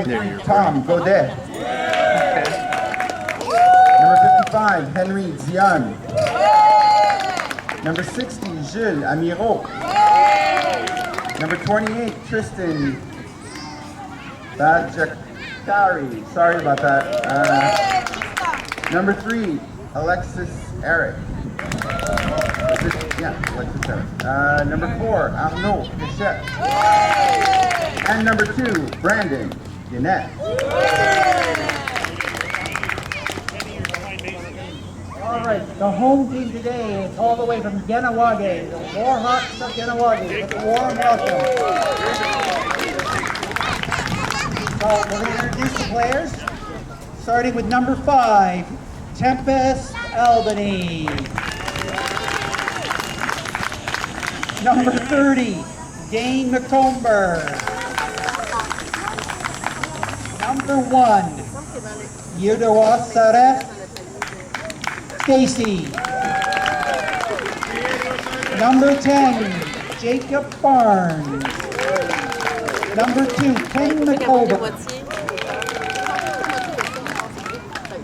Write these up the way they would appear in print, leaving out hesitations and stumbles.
Tom Godet. Number 55, Henry Zion. Number 60, Jules Amiro. Number 28, Tristan Bajakari. Sorry about that. Number 3, Alexis Eric. Alexis Eric. Number 4, Arnaud Pichette. And number 2, Brandon Gannett. All right, the home team today is all the way from Kahnawake, the Warhawks of Kahnawake. It's a warm welcome. So we're going to introduce the players, starting with number 5, Tempest Albany. Number 30, Dane McComber. Number 1, Yudawa Sareth Stacy. Number 10, Jacob Barnes. Number 2, Ken McCover.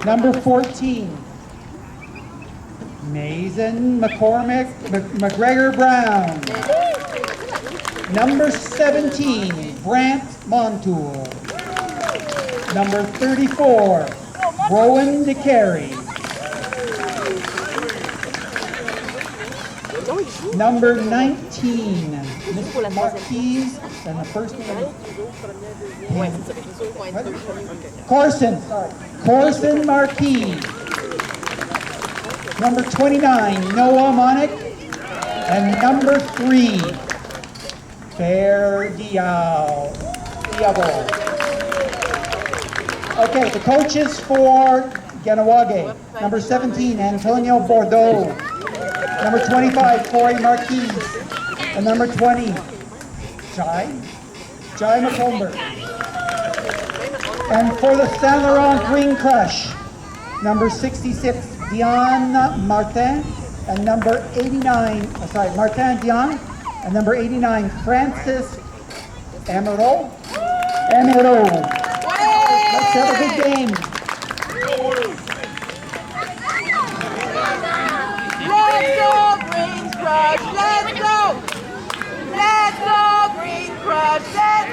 Number 14, Mason McGregor Brown. Number 17, Brant Montour. Number 34, Rowan DeCarey. Number 19, Mr. Marquise, and the first name Corson Marquis. Number 29, Noah Monick. And number 3, Fair Diabo. Okay, the coaches for Kahnawake. Number 17, Antonio Bordeaux. Number 25, Corey Marquis. And number 20, Jai McComber. And for the St.Laurent Green Crush, number 66, Dion Martin. And number 89, Martin Dion. And number 89, Francis Amiro. Let's have a good game. Let's go, Green Crush, let's go! Let's go, Green Crush, let's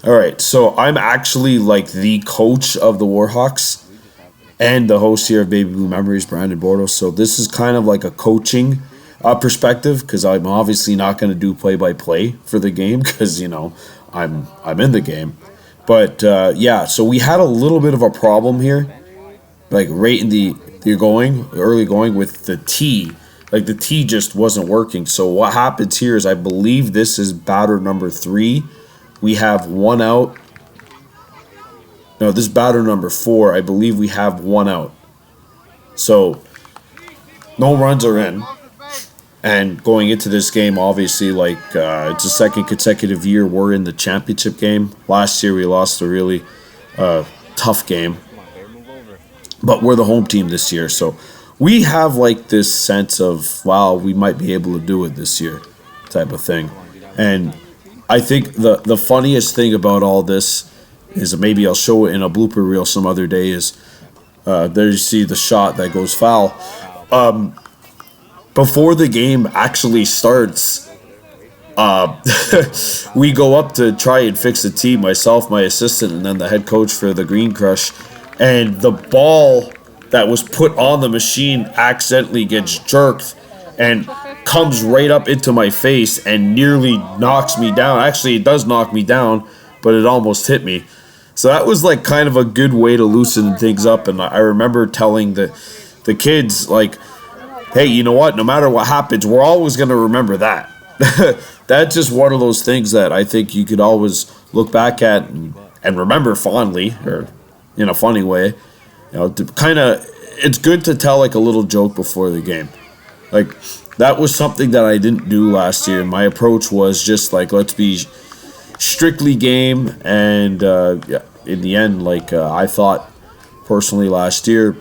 go! Alright, so I'm actually like the coach of the Warhawks and the host here of Baby Blue Memories, Brandon Bordeaux. So this is kind of like a coaching perspective, because I'm obviously not going to do play-by-play for the game, because, you know, I'm in the game. But, yeah, so we had a little bit of a problem here, like right in the early going with the tee. Like the tee just wasn't working. So what happens here is I believe this is batter number 3. We have 1 out. No, this is batter number 4. I believe we have 1 out. So no runs are in. And going into this game, obviously, like it's the second consecutive year we're in the championship game. Last year we lost a really tough game. But we're the home team this year. So we have like this sense of, wow, we might be able to do it this year type of thing. And I think the funniest thing about all this is, maybe I'll show it in a blooper reel some other day, is there you see the shot that goes foul. Before the game actually starts, we go up to try and fix the tee, myself, my assistant, and then the head coach for the Green Crush. And the ball that was put on the machine accidentally gets jerked and comes right up into my face and nearly knocks me down. Actually, it does knock me down, but it almost hit me. So that was like kind of a good way to loosen things up. And I remember telling the kids, like, hey, you know what? No matter what happens, we're always going to remember that. That's just one of those things that I think you could always look back at and remember fondly, or in a funny way. You know, it's good to tell like a little joke before the game. Like, that was something that I didn't do last year. My approach was just like, let's be strictly game. And in the end, like I thought personally last year,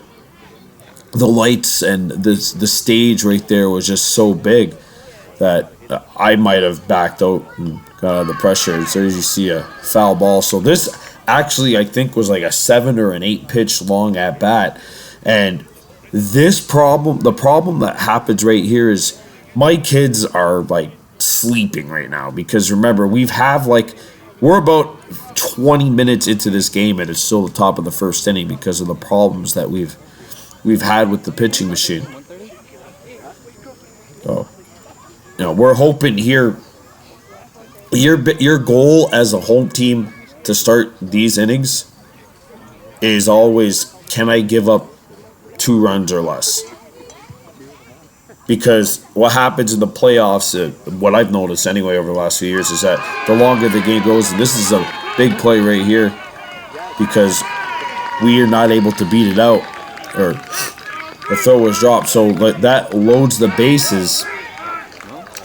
the lights and the stage right there was just so big that I might have backed out and got out of the pressure. So as you see, a foul ball. So this actually, I think, was like a 7 or an 8 pitch long at bat. And this problem, the problem that happens right here is my kids are like sleeping right now, because remember, we're about 20 minutes into this game and it's still the top of the first inning because of the problems that we've had with the pitching machine. So, we're hoping here, your goal as a home team to start these innings is always, can I give up 2 runs or less? Because what happens in the playoffs, what I've noticed anyway over the last few years, is that the longer the game goes, and this is a big play right here, because we are not able to beat it out, or the throw was dropped, so that loads the bases.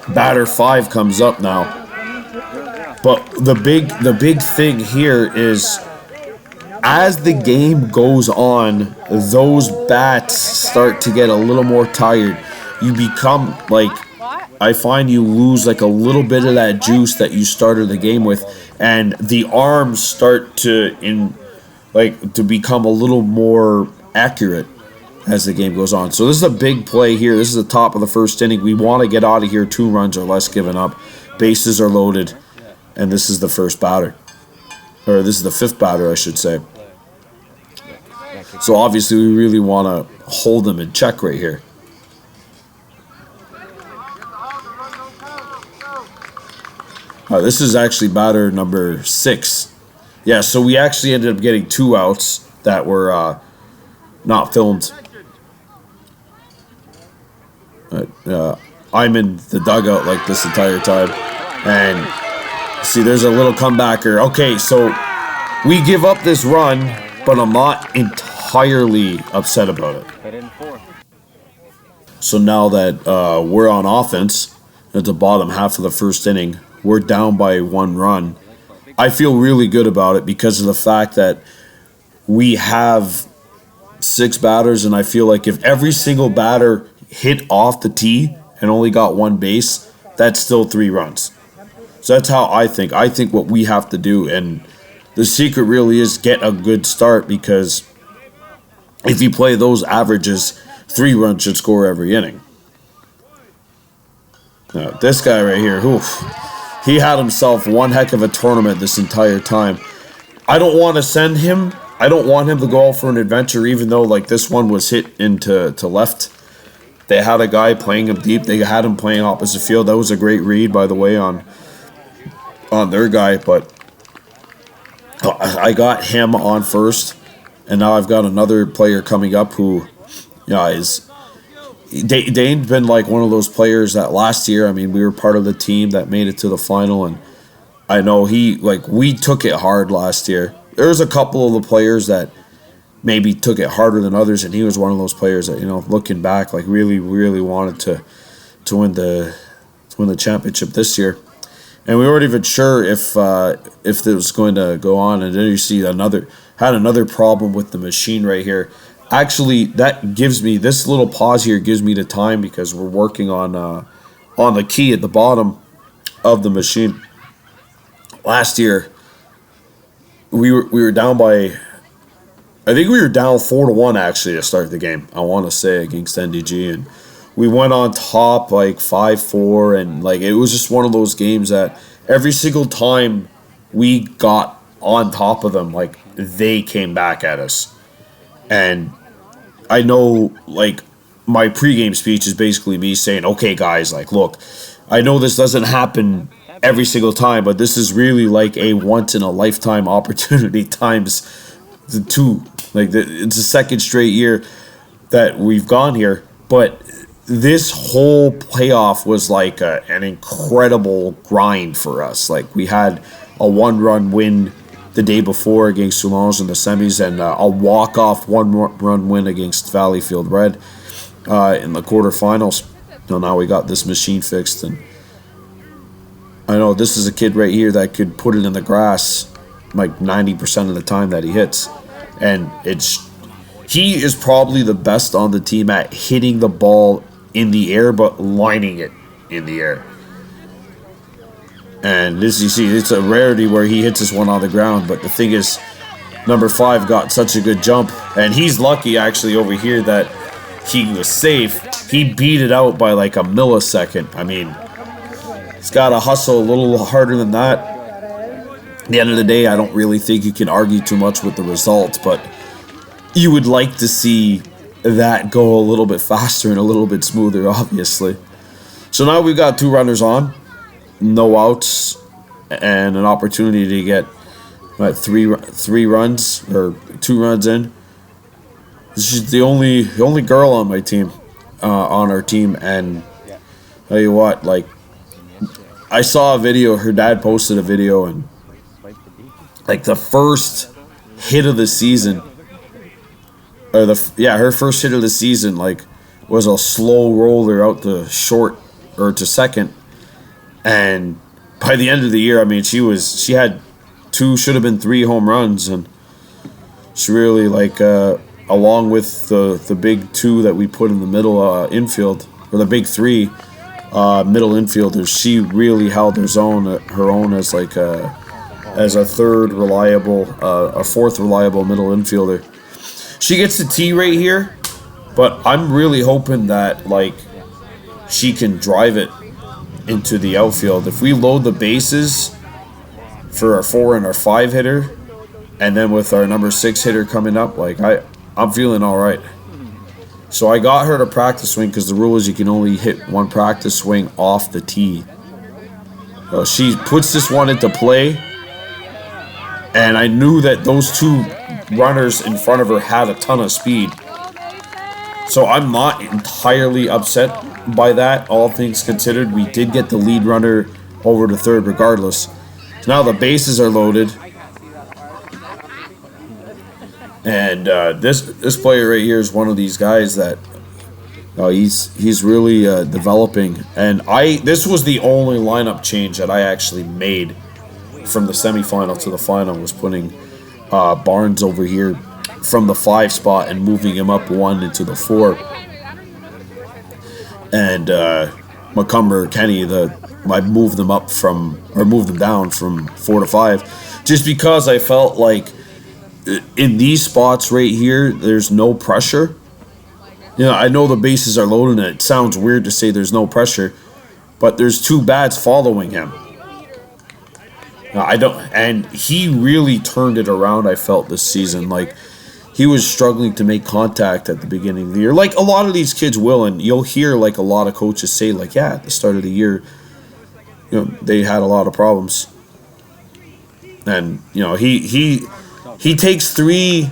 Batter 5 comes up now. But the big thing here is, as the game goes on, those bats start to get a little more tired. You become I find you lose like a little bit of that juice that you started the game with, and the arms start to become a little more accurate as the game goes on. So this is a big play here. This is the top of the first inning. We want to get out of here 2 runs or less given up. Bases are loaded, and this is the first batter. Or this is the 5th batter, I should say. So obviously we really want to hold them in check right here. This is actually batter number 6. Yeah, so we actually ended up getting 2 outs that were not filmed. I'm in the dugout like this entire time. And see, there's a little comebacker. Okay, so we give up this run, but I'm not entirely upset about it. So now that we're on offense at the bottom half of the first inning, we're down by 1 run. I feel really good about it because of the fact that we have 6 batters, and I feel like if every single batter hit off the tee and only got 1 base, that's still 3 runs. So that's how I think. I think what we have to do, and the secret really is get a good start, because if you play those averages, 3 runs should score every inning. Now, this guy right here, oof, he had himself one heck of a tournament this entire time. I don't want to send him. I don't want him to go out for an adventure, even though this one was hit into left. They had a guy playing him deep. They had him playing opposite field. That was a great read, by the way, on their guy. But I got him on first, and now I've got another player coming up who, is Dane's been one of those players that last year, I mean, we were part of the team that made it to the final, and I know we took it hard last year. There's a couple of the players that maybe took it harder than others, and he was one of those players that, looking back, really, really wanted to win the championship this year. And we weren't even sure if it was going to go on. And then you see another problem with the machine right here. Actually, that gives me, this little pause here gives me the time, because we're working on the key at the bottom of the machine. Last year, we were down by, I think we were down 4-1 actually to start the game, I want to say, against NDG, and we went on top 5-4, and it was just one of those games that every single time we got on top of them, they came back at us. And I know, my pregame speech is basically me saying, okay, guys, look, I know this doesn't happen every single time, but this is really a once-in-a-lifetime opportunity times 2. It's the second straight year that we've gone here, but this whole playoff was an incredible grind for us. We had a 1-run win the day before against St.Laurent in the semis, and a walk-off 1-run win against Valleyfield Red in the quarterfinals. So now we got this machine fixed, and I know this is a kid right here that could put it in the grass 90% of the time that he hits, and he is probably the best on the team at hitting the ball in the air, but lining it in the air. And this, you see, it's a rarity where he hits this one on the ground. But the thing is, number 5 got such a good jump. And he's lucky, actually, over here that he was safe. He beat it out by like a millisecond. I mean, he's got to hustle a little harder than that. At the end of the day, I don't really think you can argue too much with the results. But you would like to see that go a little bit faster and a little bit smoother, obviously. So now we've got 2 runners on. No outs, and an opportunity to get three runs or 2 runs in. She's the only girl on my team, on our team, and tell you what, like, I saw a video. Her dad posted a video, and like the first hit of the season, or her first hit of the season, like, was a slow roller out to short or to second. And by the end of the year, I mean, she had 2, should have been 3 home runs, and she really, like, along with the big 2 that we put in the middle infield, or the big 3 middle infielders, she really held her own as like as a 3rd reliable, a 4th reliable middle infielder. She gets the T right here, but I'm really hoping that, like, she can drive it into the outfield. If we load the bases for our 4 and our 5 hitter, and then with our number 6 hitter coming up, like, I'm feeling all right. So I got her to practice swing, because the rule is you can only hit 1 practice swing off the tee. So she puts this one into play, and I knew that those 2 runners in front of her had a ton of speed. So I'm not entirely upset by that, all things considered. We did get the lead runner over to 3rd regardless. So now the bases are loaded. And this player right here is one of these guys that he's really developing. And this was the only lineup change that I actually made from the semifinal to the final, was putting Barnes over here from the 5 spot and moving him up 1 into the 4. And McCumber, Kenny, I moved them down from 4 to 5, just because I felt like in these spots right here, there's no pressure. You know, I know the bases are loaded, and it sounds weird to say there's no pressure, but there's 2 bats following him. And he really turned it around, I felt, this season. Like, he was struggling to make contact at the beginning of the year, like a lot of these kids will, and you'll hear, like, a lot of coaches say, like, yeah, at the start of the year, you know, they had a lot of problems. And, you know, he takes 3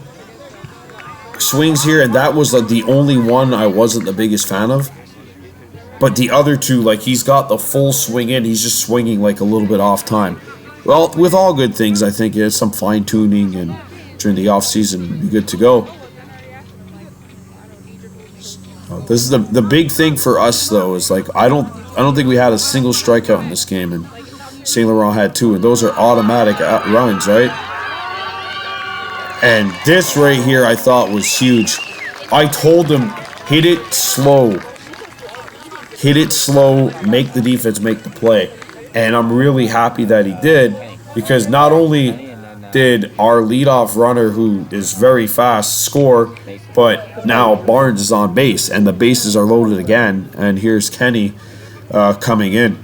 swings here, and that was the only one I wasn't the biggest fan of. But the other 2, like, he's got the full swing in, he's just swinging, like, a little bit off time. Well, with all good things, I think it's some fine-tuning, and during the off-season, be good to go. So this is the big thing for us, though, is, like, I don't think we had a single strikeout in this game, and St.Laurent had 2, and those are automatic runs, right? And this right here I thought was huge. I told him, hit it slow, make the defense make the play. And I'm really happy that he did, because not only did our leadoff runner, who is very fast, score, but now Barnes is on base, and the bases are loaded again, and here's Kenny coming in.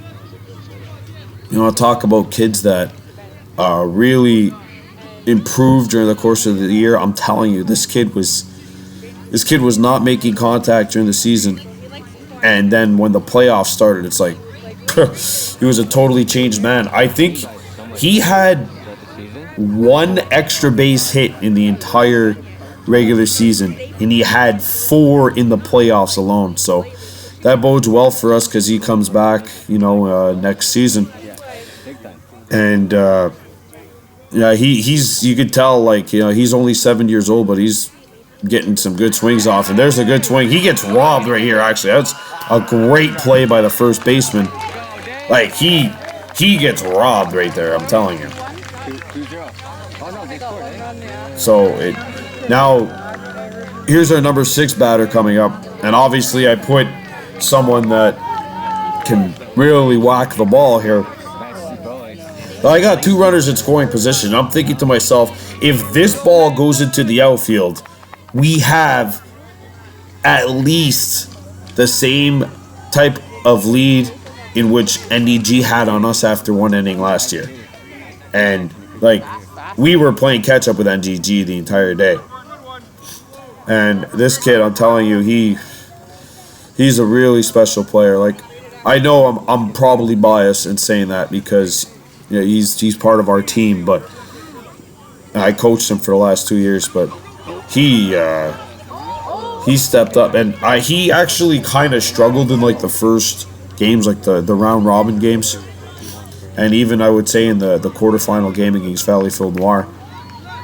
You know, I'll talk about kids that really improved during the course of the year. I'm telling you, this kid was not making contact during the season, and then when the playoffs started, it's like he was a totally changed man. I think he had 1 extra base hit in the entire regular season, and he had 4 in the playoffs alone. So that bodes well for us, because he comes back, you know, next season. And yeah, he's, you could tell, like, you know, he's only 7 years old, but he's getting some good swings off. And there's a good swing. He gets robbed right here, actually. That's a great play by the first baseman. Like, he gets robbed right there, I'm telling you. So now here's our number 6 batter coming up, and obviously I put someone that can really whack the ball here. I got 2 runners in scoring position. I'm thinking to myself, if this ball goes into the outfield, we have at least the same type of lead in which NDG had on us after 1 inning last year. And, like, we were playing catch-up with NDG the entire day. And this kid, I'm telling you, he's a really special player. Like, I know I'm probably biased in saying that because he's part of our team, but I coached him for the last 2 years, but he stepped up, and he actually kind of struggled in like the first games, like the round robin games, and even I would say in the quarterfinal game against Valleyfield Noir.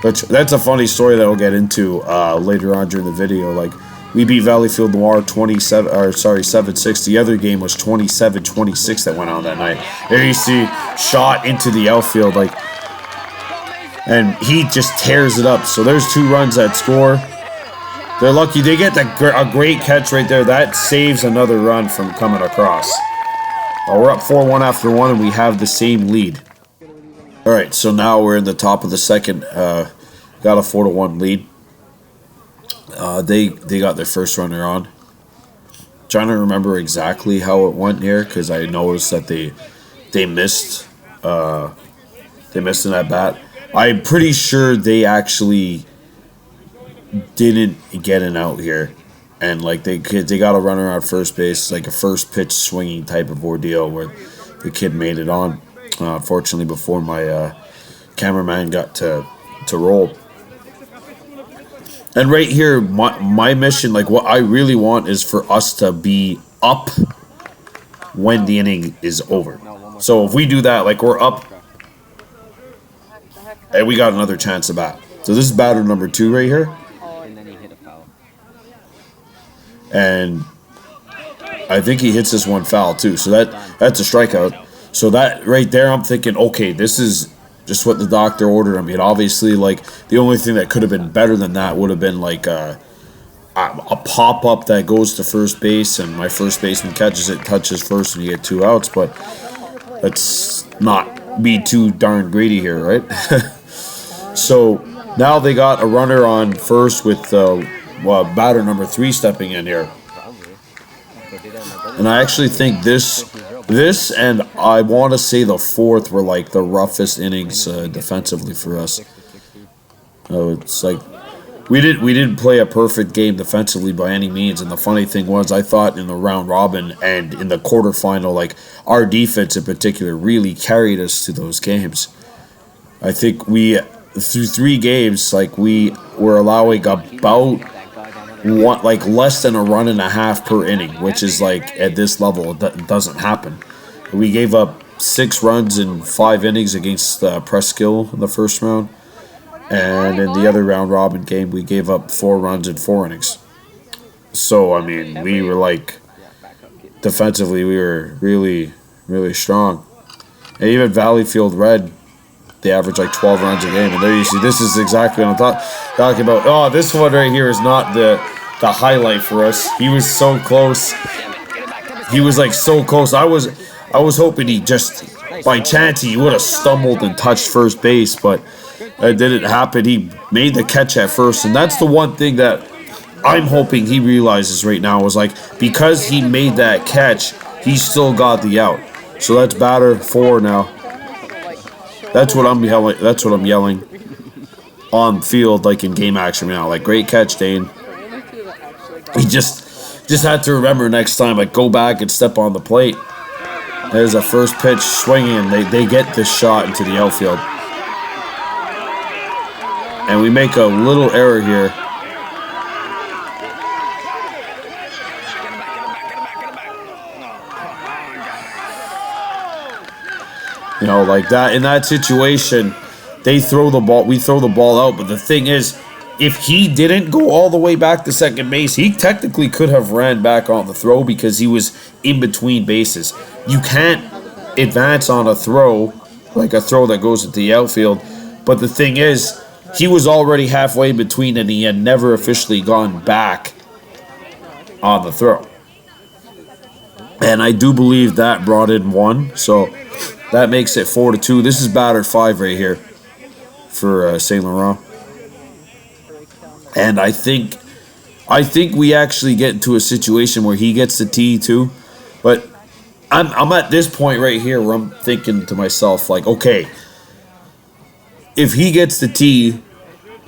But that's a funny story that I'll get into later on during the video. Like, we beat Valleyfield Noir 7-6. The other game was 27-26 that went on that night. There you see, shot into the outfield, like, and he just tears it up. So there's 2 runs that score. They're lucky they get a great catch right there. That saves another run from coming across. We're up 4-1 after 1, and we have the same lead. All right, so now we're in the top of the second. Got a 4-1 lead. They got their first runner on. Trying to remember exactly how it went here because I noticed that they missed an at bat. I'm pretty sure they actually didn't get an out here, and like they got a runner on first base, like a first pitch swinging type of ordeal where the kid made it on. Fortunately, before my cameraman got to roll. And right here, my mission, like what I really want is for us to be up when the inning is over. So if we do that, like we're up, and we got another chance at bat. So this is batter number 2 right here. And I think he hits this one foul too. So that's a strikeout. So that right there, I'm thinking, okay, this is just what the doctor ordered. I mean, obviously, like the only thing that could have been better than that would have been like a pop-up that goes to first base and my first baseman catches it, touches first, and you get 2 outs. But let's not be too darn greedy here, right? So now they got a runner on first with batter number 3 stepping in here. And I actually think this and I want to say the 4th were like the roughest innings defensively for us. It's like we didn't play a perfect game defensively by any means. And the funny thing was, I thought in the round robin and in the quarterfinal, like our defense in particular really carried us to those games. I think through 3 games, like we were allowing about less than a run and a half per inning, which is like at this level it doesn't happen. We gave up 6 runs in 5 innings against Presskill in the first round, and in the other round robin game we gave up 4 runs in 4 innings. So I mean, we were like defensively we were really, really strong. And even Valleyfield Red, they average like 12 runs a game. And there you see, this is exactly what I'm talking about. Oh, this one right here is not the highlight for us. He was so close. He was like so close. I was hoping he just, by chance, he would have stumbled and touched first base, but it didn't happen. He made the catch at first, and that's the one thing that I'm hoping he realizes right now is like, because he made that catch, he still got the out. So that's batter 4 now. That's what I'm yelling. That's what I'm yelling on field, like in game action now. Like, great catch, Dane. He just had to remember next time, like, go back and step on the plate. There's a first pitch swinging, and they get this shot into the outfield. And we make a little error here. You know, like that, in that situation, we throw the ball out. But the thing is, if he didn't go all the way back to second base, he technically could have ran back on the throw because he was in between bases. You can't advance on a throw, like a throw that goes into the outfield. But the thing is, he was already halfway between and he had never officially gone back on the throw. And I do believe that brought in 1. So That makes it 4-2. This is batter 5 right here for St.Laurent. And I think we actually get into a situation where he gets the tee too. But I'm at this point right here where I'm thinking to myself, like, okay, if he gets the tee,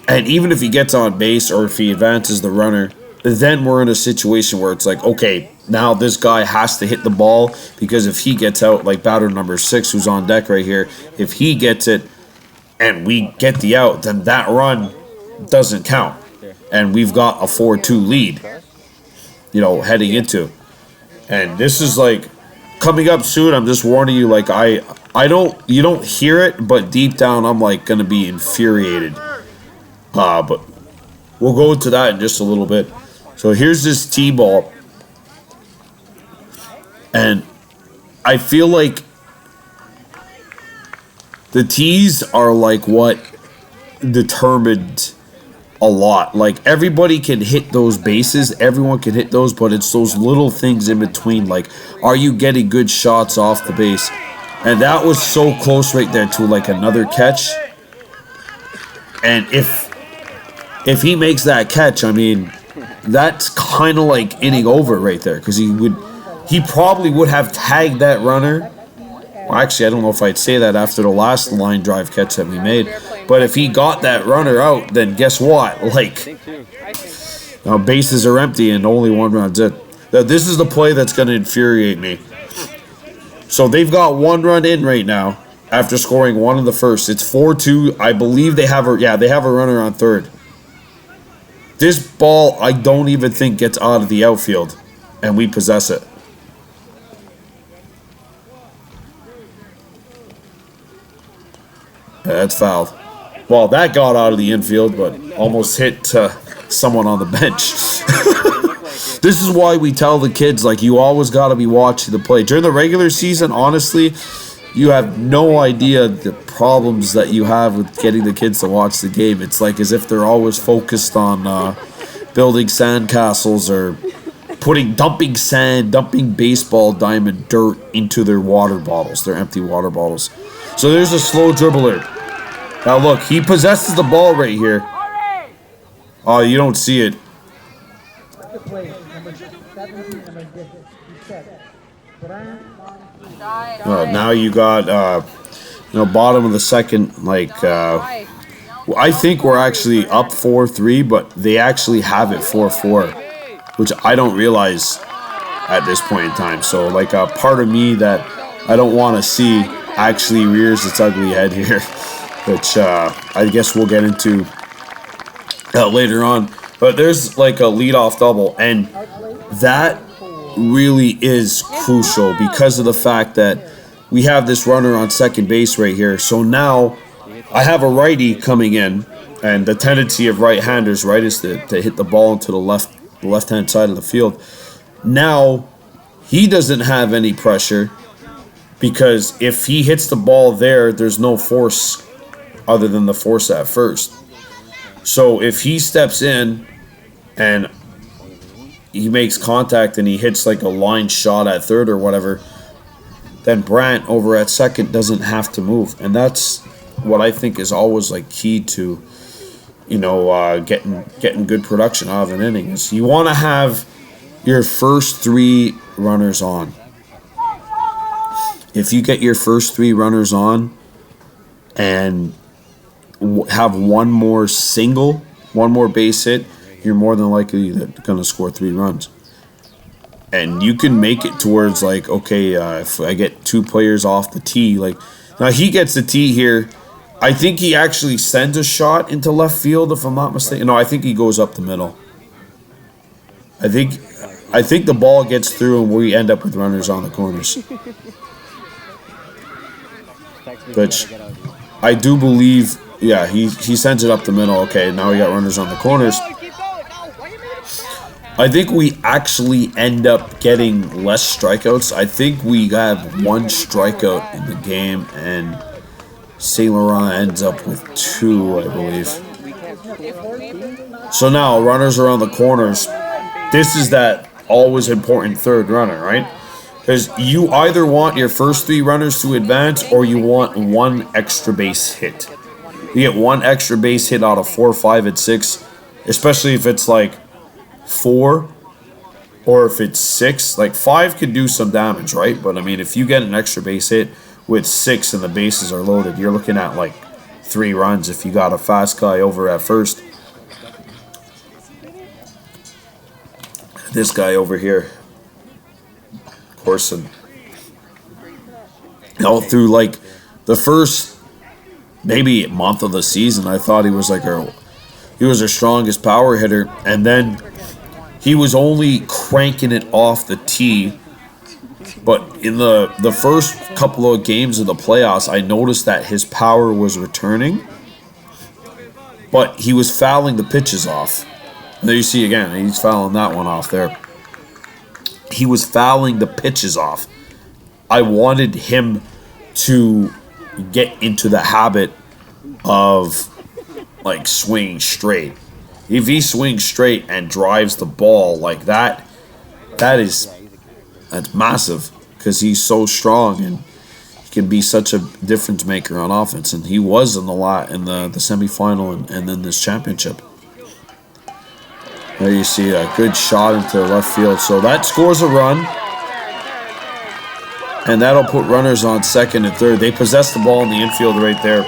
and even if he gets on base or if he advances the runner, then we're in a situation where it's like, okay, now this guy has to hit the ball, because if he gets out, like batter number 6 who's on deck right here, if he gets it and we get the out, then that run doesn't count. And we've got a 4-2 lead, you know, heading into. And this is like coming up soon. I'm just warning you, like you don't hear it, but deep down I'm like gonna be infuriated. But we'll go into that in just a little bit. So here's this T-ball. And I feel like the tees are like what determined a lot. Like everybody can hit those bases, everyone can hit those, but it's those little things in between. Like, are you getting good shots off the base? And that was so close right there to like another catch. And if he makes that catch, I mean, that's kind of like inning over right there, because he probably would have tagged that runner. Well, actually, I don't know if I'd say that after the last line drive catch that we made. But if he got that runner out, then guess what? Like, now bases are empty and only one run's in. Now, this is the play that's going to infuriate me. So they've got 1 run in right now after scoring 1 in the first. It's 4-2. I believe they have a runner on third. This ball, I don't even think gets out of the outfield, and we possess it. Yeah, that's fouled. Well, that got out of the infield, but almost hit someone on the bench. This is why we tell the kids, like, you always got to be watching the play. During the regular season, honestly, you have no idea the problems that you have with getting the kids to watch the game. It's like as if they're always focused on building sandcastles or dumping sand, dumping baseball diamond dirt into their water bottles, their empty water bottles. So there's a slow dribbler. Now look, he possesses the ball right here. Oh, you don't see it. Now you got, bottom of the second, like, I think we're actually up 4-3, but they actually have it 4-4, which I don't realize at this point in time. So, like, a part of me that I don't want to see actually rears its ugly head here, which I guess we'll get into later on. But there's, like, a leadoff double, and that really is crucial because of the fact that we have this runner on second base right here. So now I have a righty coming in, and the tendency of right-handers, right, is to hit the ball into the left-hand side of the field. Now he doesn't have any pressure, because if he hits the ball there, there's no force other than the force at first. So if he steps in and he makes contact and he hits like a line shot at third or whatever, then Brandt over at second doesn't have to move. And that's what I think is always like key to, getting good production out of an inning. Is you want to have your first 3 runners on. If you get your first 3 runners on and have one more base hit, you're more than likely going to score 3 runs. And you can make it towards, like, okay, if I get 2 players off the tee, like, now he gets the tee here. I think he actually sends a shot into left field, if I'm not mistaken. No, I think he goes up the middle. I think the ball gets through and we end up with runners on the corners. Which I do believe, yeah, he sends it up the middle. Okay, now we got runners on the corners. I think we actually end up getting less strikeouts. I think we have 1 strikeout in the game, and St.Laurent ends up with 2, I believe. So now runners are on the corners. This is that always important third runner, right? Because you either want your first 3 runners to advance or you want 1 extra base hit. You get 1 extra base hit out of 4, 5, and 6, especially if it's like 4 or if it's 6. Like 5 could do some damage, right? But I mean, if you get an extra base hit with 6 and the bases are loaded, you're looking at like 3 runs if you got a fast guy over at first. This guy over here, Corson, through like the first maybe month of the season, I thought he was like he was our strongest power hitter, and then he was only cranking it off the tee. But in the first couple of games of the playoffs, I noticed that his power was returning, but he was fouling the pitches off. And there you see again, he's fouling that one off there. He was fouling the pitches off. I wanted him to get into the habit of like swinging straight. If he swings straight and drives the ball like that, that's massive, because he's so strong and he can be such a difference maker on offense. And he was in the semifinal and then this championship. There you see a good shot into left field. So that scores a run. And that'll put runners on second and third. They possess the ball in the infield right there.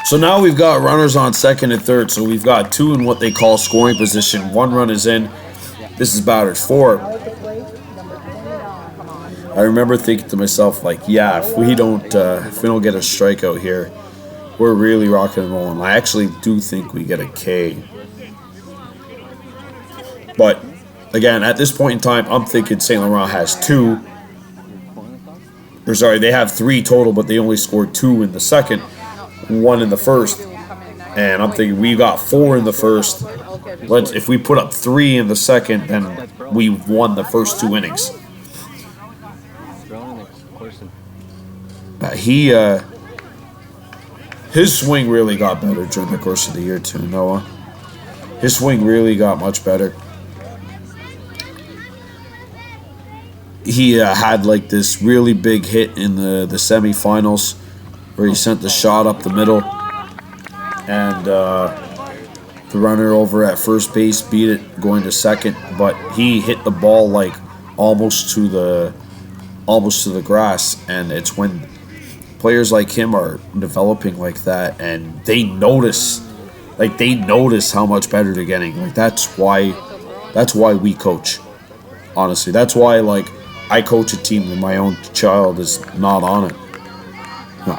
So now we've got runners on second and third. So we've got 2 in what they call scoring position. 1 run is in. This is batter's 4. I remember thinking to myself, like, yeah, if we don't get a strikeout here, we're really rocking and rolling. I actually do think we get a K. But again, at this point in time, I'm thinking St.Laurent has 2. Or sorry, they have 3 total, but they only scored 2 in the second, 1 in the first. And I'm thinking we got 4 in the first. If we put up 3 in the second, then we've won the first 2 innings. His swing really got better during the course of the year too, Noah. His swing really got much better. He had like this really big hit in the semifinals where he sent the shot up the middle, and the runner over at first base beat it going to second, but he hit the ball like almost to the grass. And it's when players like him are developing like that, and they notice how much better they're getting. Like that's why we coach. Honestly, that's why like I coach a team and my own child is not on it.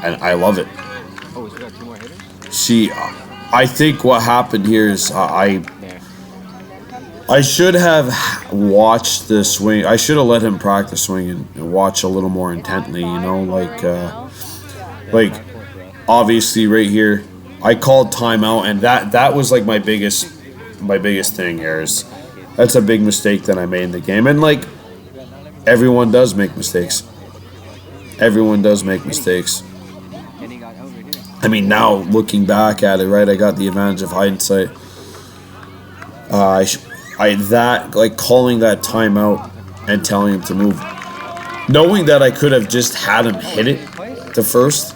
And I love it. Oh, so we got 2 more hitters? See, I think what happened here is I should have watched the swing. I should have let him practice swinging and watch a little more intently, you know, like obviously right here I called timeout, and that was like my biggest thing here is that's a big mistake that I made in the game. And like everyone does make mistakes. Everyone does make mistakes. I mean, now looking back at it, right, I got the advantage of hindsight. Calling that timeout and telling him to move, knowing that I could have just had him hit it to first,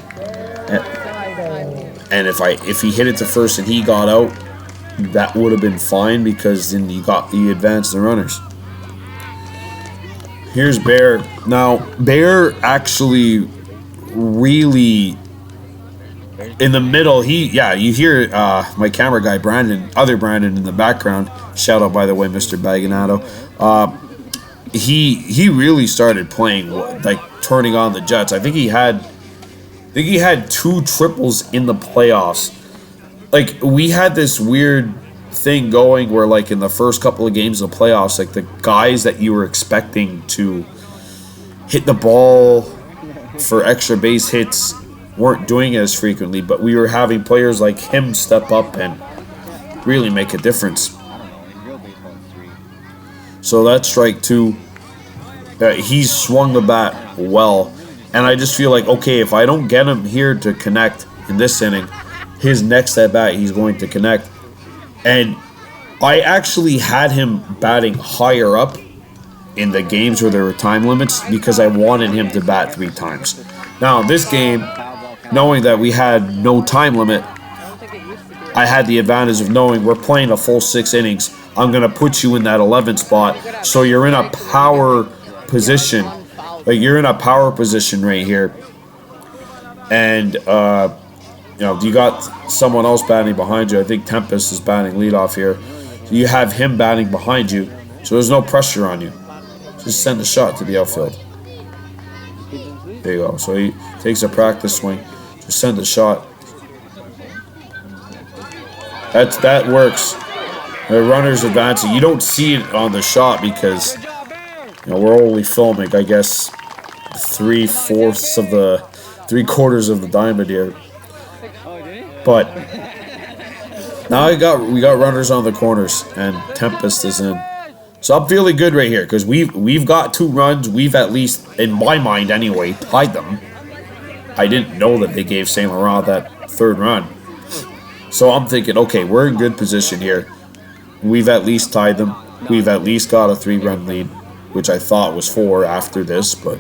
and if he hit it to first and he got out, that would have been fine, because then you advanced the runners. Here's Bear. Now Bear actually really in the middle. You hear my camera guy other Brandon in the background. Shout out, by the way, Mr. Baganato. He really started playing, like turning on the Jets. I think he had 2 triples in the playoffs. Like we had this weird thing going where like in the first couple of games of the playoffs, like the guys that you were expecting to hit the ball for extra base hits weren't doing it as frequently, but we were having players like him step up and really make a difference. So that's strike 2. He's swung the bat well, and I just feel like, okay, if I don't get him here to connect in this inning, his next at bat he's going to connect. And I actually had him batting higher up in the games where there were time limits because I wanted him to bat 3 times. Now, this game, knowing that we had no time limit, I had the advantage of knowing we're playing a full 6 innings. I'm going to put you in that 11th spot, so you're in a power position. Like, you're in a power position right here. And, you know, you got someone else batting behind you. I think Tempest is batting leadoff here. So you have him batting behind you, so there's no pressure on you. Just send a shot to the outfield. There you go. So he takes a practice swing. Just send a shot. That works. The runner's advancing. You don't see it on the shot because, you know, we're only filming, I guess, 3/4 of the 3/4 of the diamond here. But now we got runners on the corners and Tempest is in. So I'm feeling good right here because we've got 2 runs. We've at least, in my mind anyway, tied them. I didn't know that they gave St.Laurent that 3rd run. So I'm thinking, okay, we're in good position here. We've at least tied them. We've at least got a 3-run lead, which I thought was 4 after this, but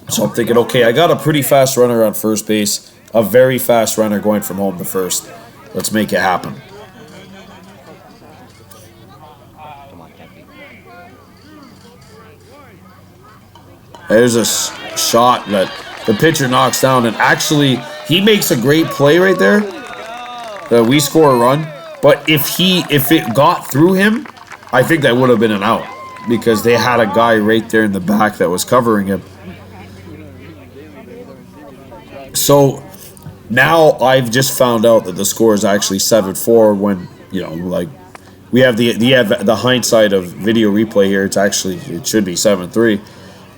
so I'm thinking, okay, I got a pretty fast runner on first base, a very fast runner going from home to first. Let's make it happen. There's a shot that the pitcher knocks down, and actually, he makes a great play right there. We score a run, but if it got through him, I think that would have been an out because they had a guy right there in the back that was covering him. So now I've just found out that the score is actually 7-4 when, you know, like we have the hindsight of video replay here. It should be 7-3.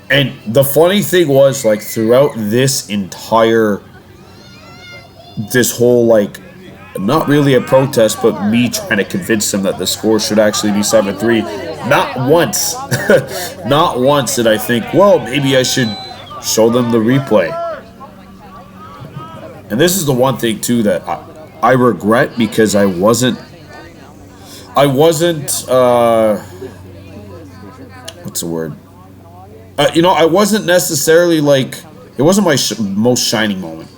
And the funny thing was, like, throughout this whole, like, not really a protest, but me trying to convince them that the score should actually be 7-3, not once, not once did I think, well, maybe I should show them the replay. And this is the one thing, too, that I regret because I wasn't, what's the word? You know, I wasn't necessarily, like, it wasn't my most shining moment.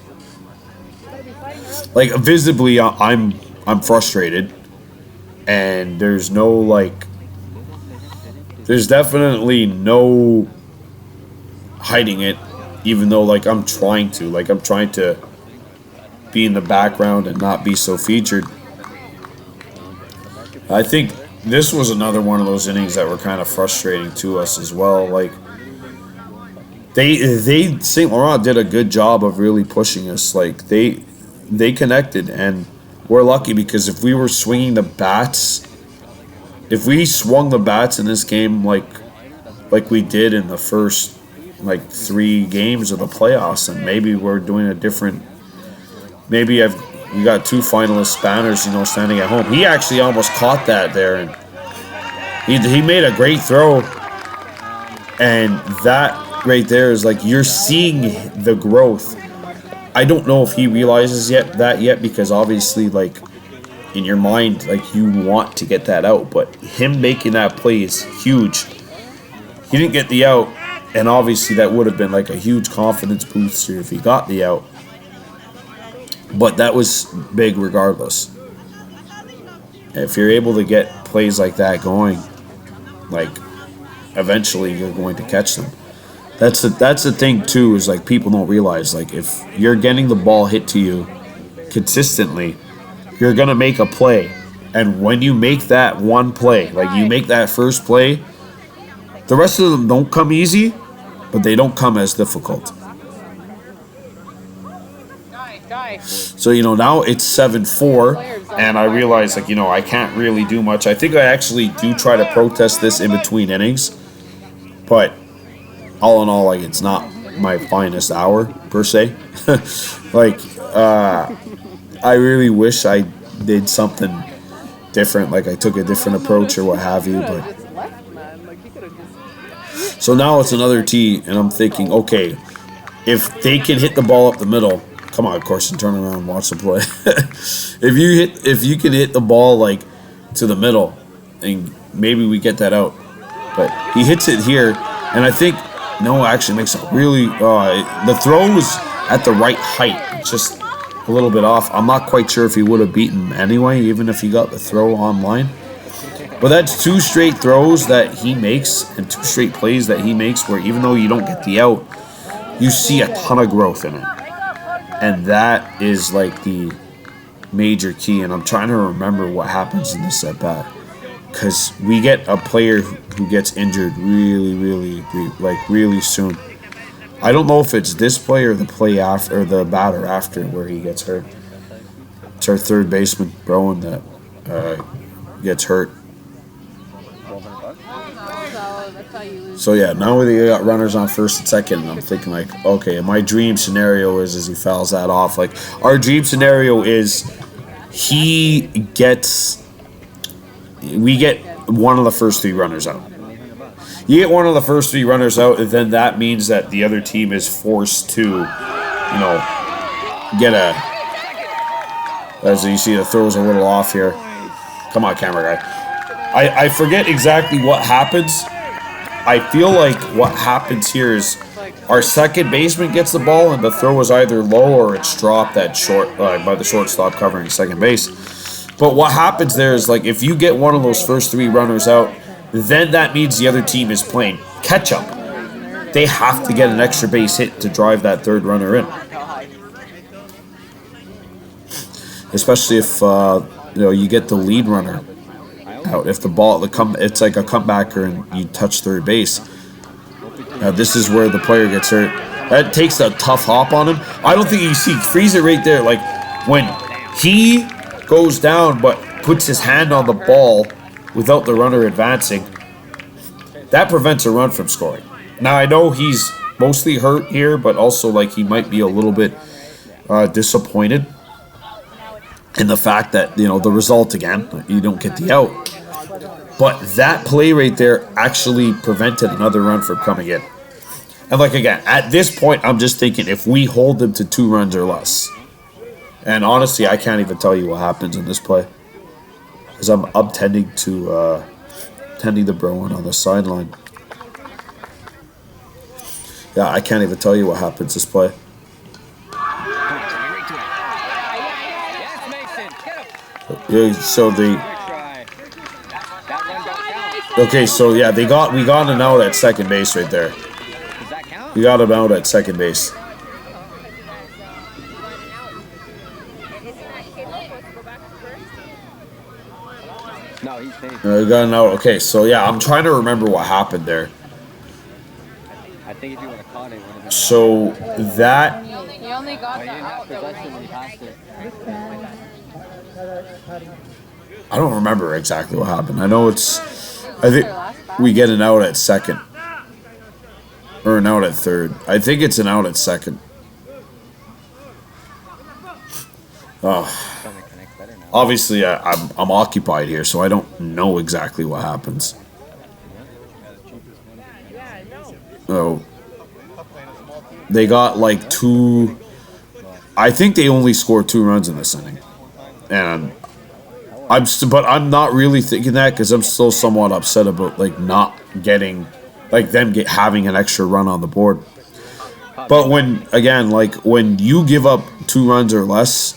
Like, visibly, I'm frustrated. And there's no, like, there's definitely no hiding it. Even though, like, I'm trying to be in the background and not be so featured. I think this was another one of those innings that were kind of frustrating to us as well. Like, St.Laurent did a good job of really pushing us. Like, they connected, and we're lucky because if we were swinging the bats, if we swung the bats in this game like we did in the first, like, 3 games of the playoffs, and maybe we're doing a different, maybe we got 2 finalist spanners, you know, standing at home. He actually almost caught that there, and he made a great throw, and that right there is like you're seeing the growth. I don't know if he realizes that yet because obviously, like, in your mind, like, you want to get that out, but him making that play is huge. He didn't get the out, and obviously that would have been like a huge confidence booster if he got the out, but that was big regardless. If you're able to get plays like that going, like, eventually you're going to catch them. That's the thing too, is like people don't realize, like, if you're getting the ball hit to you consistently, you're gonna make a play, and when you make that one play, like you make that first play, the rest of them don't come easy, but they don't come as difficult. So, you know, now it's 7-4, and I realize, like, you know, I can't really do much. I think I actually do try to protest this in between innings, but all in all, like, it's not my finest hour, per se. Like, I really wish I did something different, like I took a different approach or what have you, but... So now it's another tee, and I'm thinking, okay, if they can hit the ball up the middle, come on, Carson, turn around and watch the play. If you can hit the ball, like, to the middle and maybe we get that out. But he hits it here, and I think Noah actually makes a really... the throw was at the right height, just a little bit off. I'm not quite sure if he would have beaten him anyway, even if he got the throw online. But that's 2 straight throws that he makes and 2 straight plays that he makes where even though you don't get the out, you see a ton of growth in it. And that is like the major key. And I'm trying to remember what happens in this at bat. Because we get a player who gets injured really soon. I don't know if it's this play or the play after, or the batter after where he gets hurt. It's our third baseman, Browen, that gets hurt. So yeah, now we got runners on first and second, and I'm thinking like, okay, my dream scenario is he fouls that off. Like, our dream scenario is we get one of the first 3 runners out. You get one of the first 3 runners out, and then that means that the other team is forced to, get a... As you see, the throw's a little off here. Come on, camera guy. I forget exactly what happens. I feel like what happens here is our second baseman gets the ball, and the throw is either low or it's dropped at short by the shortstop covering second base. But what happens there is, like, if you get one of those first 3 runners out, then that means the other team is playing catch up. They have to get an extra base hit to drive that 3rd runner in. Especially if you get the lead runner out. If the ball it's like a comebacker and you touch 3rd base. Now this is where the player gets hurt. That takes a tough hop on him. I don't think you freeze it right there. Like when he goes down but puts his hand on the ball without the runner advancing, that prevents a run from scoring. Now I know he's mostly hurt here, but also like he might be a little bit disappointed in the fact that the result again, you don't get the out. But that play right there actually prevented another run from coming in. And like again, at this point, I'm just thinking if we hold them to 2 runs or less. And honestly, I can't even tell you what happens in this play. Because I'm tending to the Browen on the sideline. Yeah, I can't even tell you what happens this play. So yeah, we got him out at second base right there. We got him out at second base. No, he stayed. We got him out. Okay, so yeah, I'm trying to remember what happened there. I think if you would have caught it, it would have been. So that. He only got the out that Possession when he passed it. I don't remember exactly what happened. I know I think we get an out at second. Or an out at third. I think it's an out at second. Obviously, I'm occupied here, so I don't know exactly what happens. Oh. They got like 2... I think they only scored 2 runs in this inning. And but I'm not really thinking that because I'm still somewhat upset about like not getting, like them having an extra run on the board. But when you give up 2 runs or less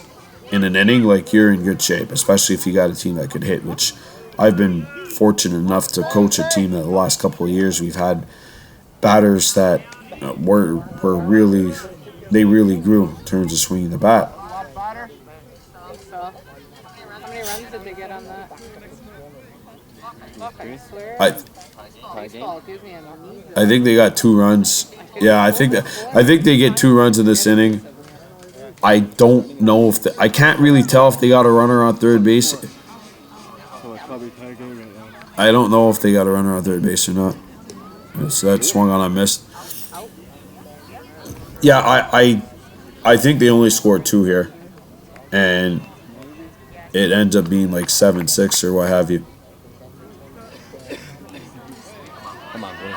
in an inning, like you're in good shape, especially if you got a team that could hit, which I've been fortunate enough to coach a team that the last couple of years we've had batters that they really grew in terms of swinging the bat. How many runs did they get on that? I swear. Baseball gives me I think they got 2 runs. Yeah, I think they get 2 runs in this inning. I don't know if I can't really tell if they got a runner on third base. I don't know if they got a runner on third base or not. So that swung on, I missed. Yeah, I think they only scored 2 here, and it ends up being like 7-6 or what have you. Come on, boys.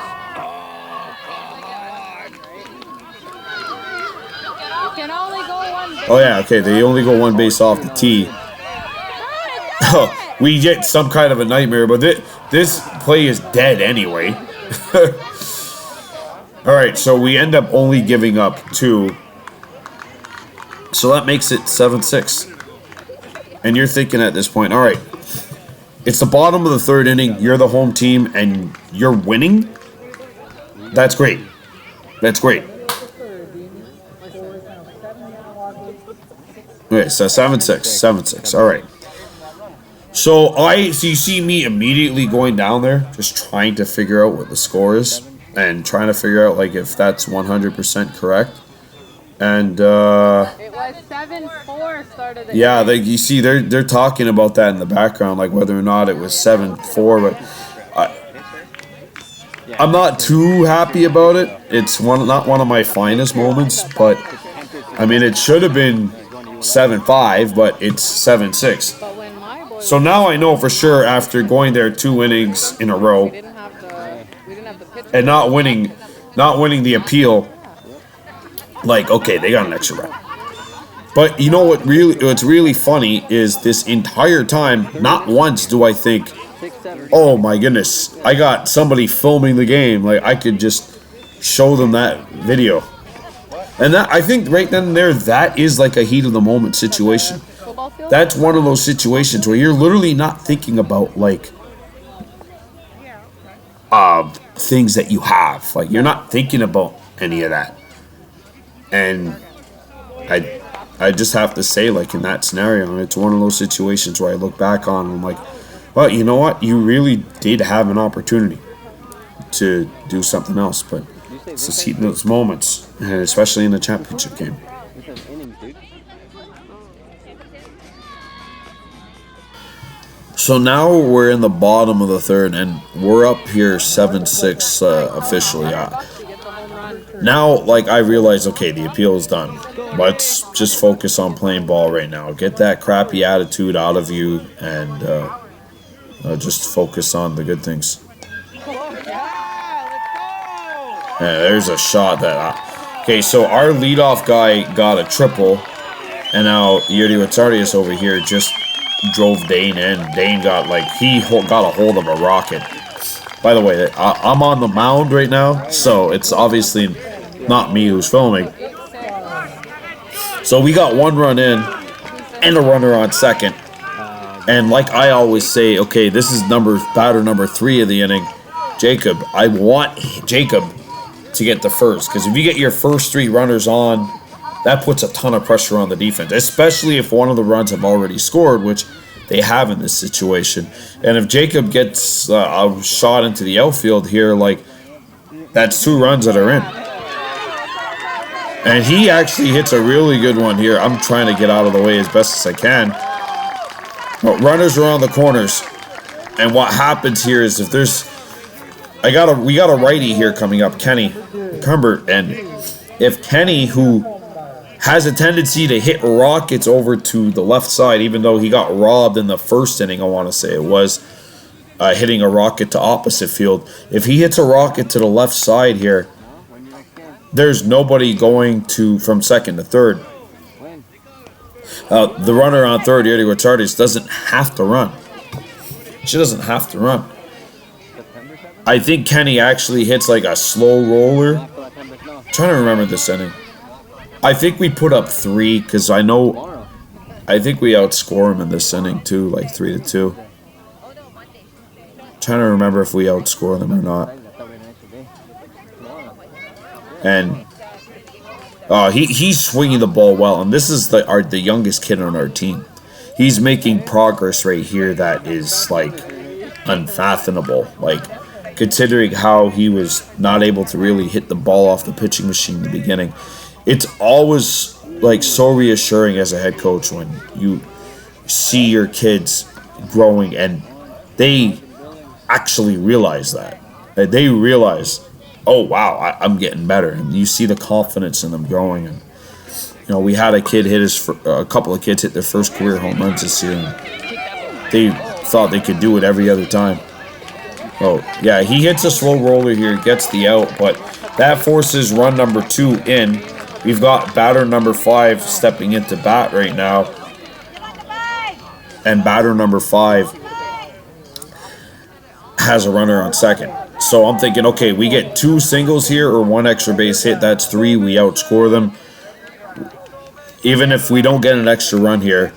You can only go one base. Oh yeah, okay, they only go 1 base off the tee. we get some kind of a nightmare, but this play is dead anyway. All right, so we end up only giving up 2. So that makes it 7-6. And you're thinking at this point, all right, it's the bottom of the 3rd inning. You're the home team, and you're winning. That's great. That's great. Okay, so 7-6, 7-6. All right. So you see me immediately going down there, just trying to figure out what the score is, and trying to figure out like if that's 100% correct. And It was 7-4 started the yeah, you see they're talking about that in the background, like whether or not it was 7-4, but I'm not too happy about it. It's not one of my finest moments, but I mean it should have been 7-5, but it's 7-6. But when my boys So now I know for sure after going there 2 innings in a row we didn't have the pitcher. and not winning the appeal, like okay, they got an extra run. But you know what's really funny is this entire time, not once do I think, oh my goodness, I got somebody filming the game. Like I could just show them that video. And that I think right then and there, that is like a heat of the moment situation. Football field? That's one of those situations where you're literally not thinking about like things that you have. Like you're not thinking about any of that. And I just have to say, like in that scenario, it's one of those situations where I look back on and I'm like, well, you know what? You really did have an opportunity to do something else, but it's just heat those moments, and especially in the championship game. So now we're in the bottom of the 3rd, and we're up here 7-6 officially. Now, like, I realize, okay, the appeal is done. Let's just focus on playing ball right now. Get that crappy attitude out of you, and just focus on the good things. Yeah, there's a shot that... okay, so our leadoff guy got a triple, and now Yuri Watsardius over here just drove Dane in. Dane got, like, he got a hold of a rocket. By the way, I'm on the mound right now, so it's obviously not me who's filming. So we got 1 run in and a runner on second. And like I always say, okay, this is batter number 3 of the inning. Jacob, I want Jacob to get the first, because if you get your first 3 runners on, that puts a ton of pressure on the defense, especially if one of the runs have already scored, which they have in this situation. And if Jacob gets a shot into the outfield here, like, that's 2 runs that are in. And he actually hits a really good one here. I'm trying to get out of the way as best as I can. But runners are on the corners. And what happens here is if there's... we got a righty here coming up, Kenny Cumbert. And if Kenny, who has a tendency to hit rockets over to the left side, even though he got robbed in the 1st inning, I want to say it was, hitting a rocket to opposite field. If he hits a rocket to the left side here, there's nobody going from 2nd to 3rd. The runner on 3rd, Yuri Watsardius, doesn't have to run. She doesn't have to run. I think Kenny actually hits like a slow roller. I'm trying to remember this inning. I think we put up 3 because I think we outscore him in this inning too, like 3-2. Trying to remember if we outscore them or not. And he's swinging the ball well, and this is the youngest kid on our team. He's making progress right here that is like unfathomable. Like, considering how he was not able to really hit the ball off the pitching machine in the beginning. It's always like so reassuring as a head coach when you see your kids growing and they actually realize that. They realize, oh wow, I'm getting better, and you see the confidence in them growing. And we had a couple of kids hit their first career home runs this year, and they thought they could do it every other time. Oh yeah, he hits a slow roller here, gets the out, but that forces run number 2 in. We've got batter number 5 stepping into bat right now. and batter number 5 has a runner on second. So I'm thinking, okay, we get 2 singles here or 1 extra base hit. That's 3. We outscore them. Even if we don't get an extra run here,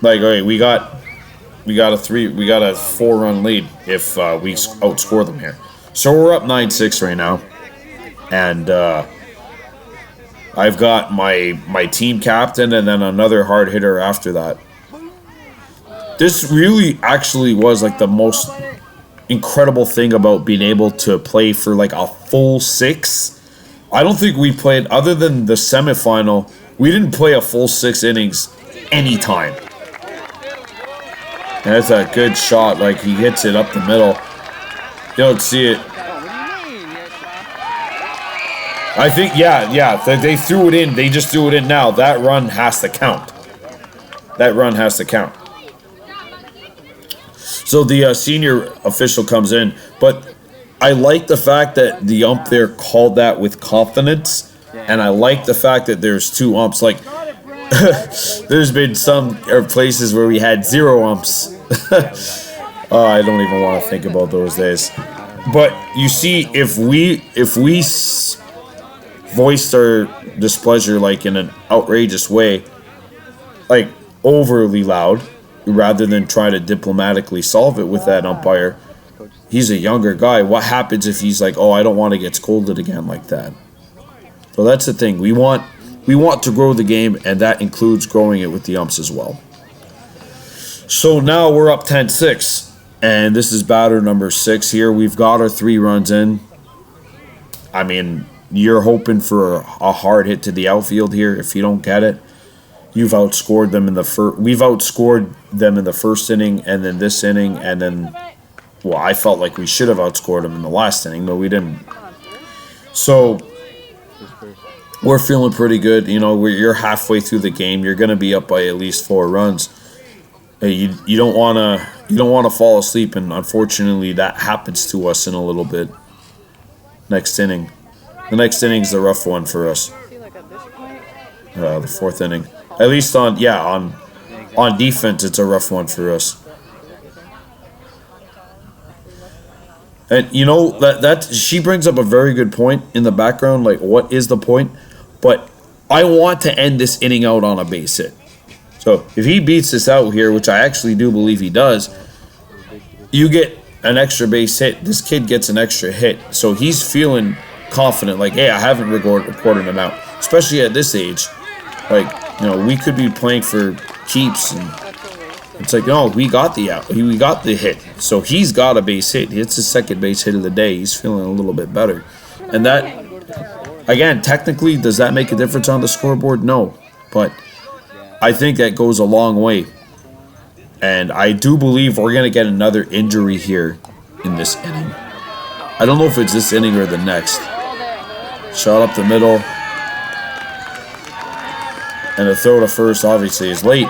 like, okay, we got a 4-run lead if we outscore them here. So we're up 9-6 right now, and I've got my team captain and then another hard hitter after that. This really actually was like the most incredible thing about being able to play for like a full 6. I don't think we played, other than the semifinal, we didn't play a full 6 innings anytime. And that's a good shot, like he hits it up the middle. You don't see it. I think, yeah, they threw it in. They just threw it in now. That run has to count. That run has to count. So the senior official comes in, but I like the fact that the ump there called that with confidence, and I like the fact that there's 2 umps. Like, there's been some places where we had 0 umps. Oh, I don't even want to think about those days. But you see, if we voiced our displeasure like in an outrageous way, like overly loud, rather than try to diplomatically solve it with that umpire, he's a younger guy. What happens if he's like, oh, I don't want to get scolded again like that? So that's the thing. We want to grow the game, and that includes growing it with the umps as well. So now we're up 10-6, and this is batter number 6 here. We've got our 3 runs in. I mean, you're hoping for a hard hit to the outfield here. If you don't get it, you've outscored them in the first. We've outscored them in the first inning, and then this inning, and then, well, I felt like we should have outscored them in the last inning, but we didn't. So we're feeling pretty good. You know, you're halfway through the game. You're going to be up by at least 4 runs. You don't want to fall asleep, and unfortunately, that happens to us in a little bit. Next inning. The next inning's the rough one for us. The 4th inning. At least on defense, it's a rough one for us. And you know that she brings up a very good point in the background. Like, what is the point? But I want to end this inning out on a base hit. So if he beats this out here, which I actually do believe he does, you get an extra base hit. This kid gets an extra hit, so he's feeling confident. Like, hey, I haven't reported him out, especially at this age. Like, you know, we could be playing for keeps, and it's like, no, we got the out. We got the hit. So he's got a base hit. It's his 2nd base hit of the day. He's feeling a little bit better. And that, again, technically, does that make a difference on the scoreboard? No. But I think that goes a long way. And I do believe we're going to get another injury here in this inning. I don't know if it's this inning or the next. Shot up the middle. And the throw to first obviously is late.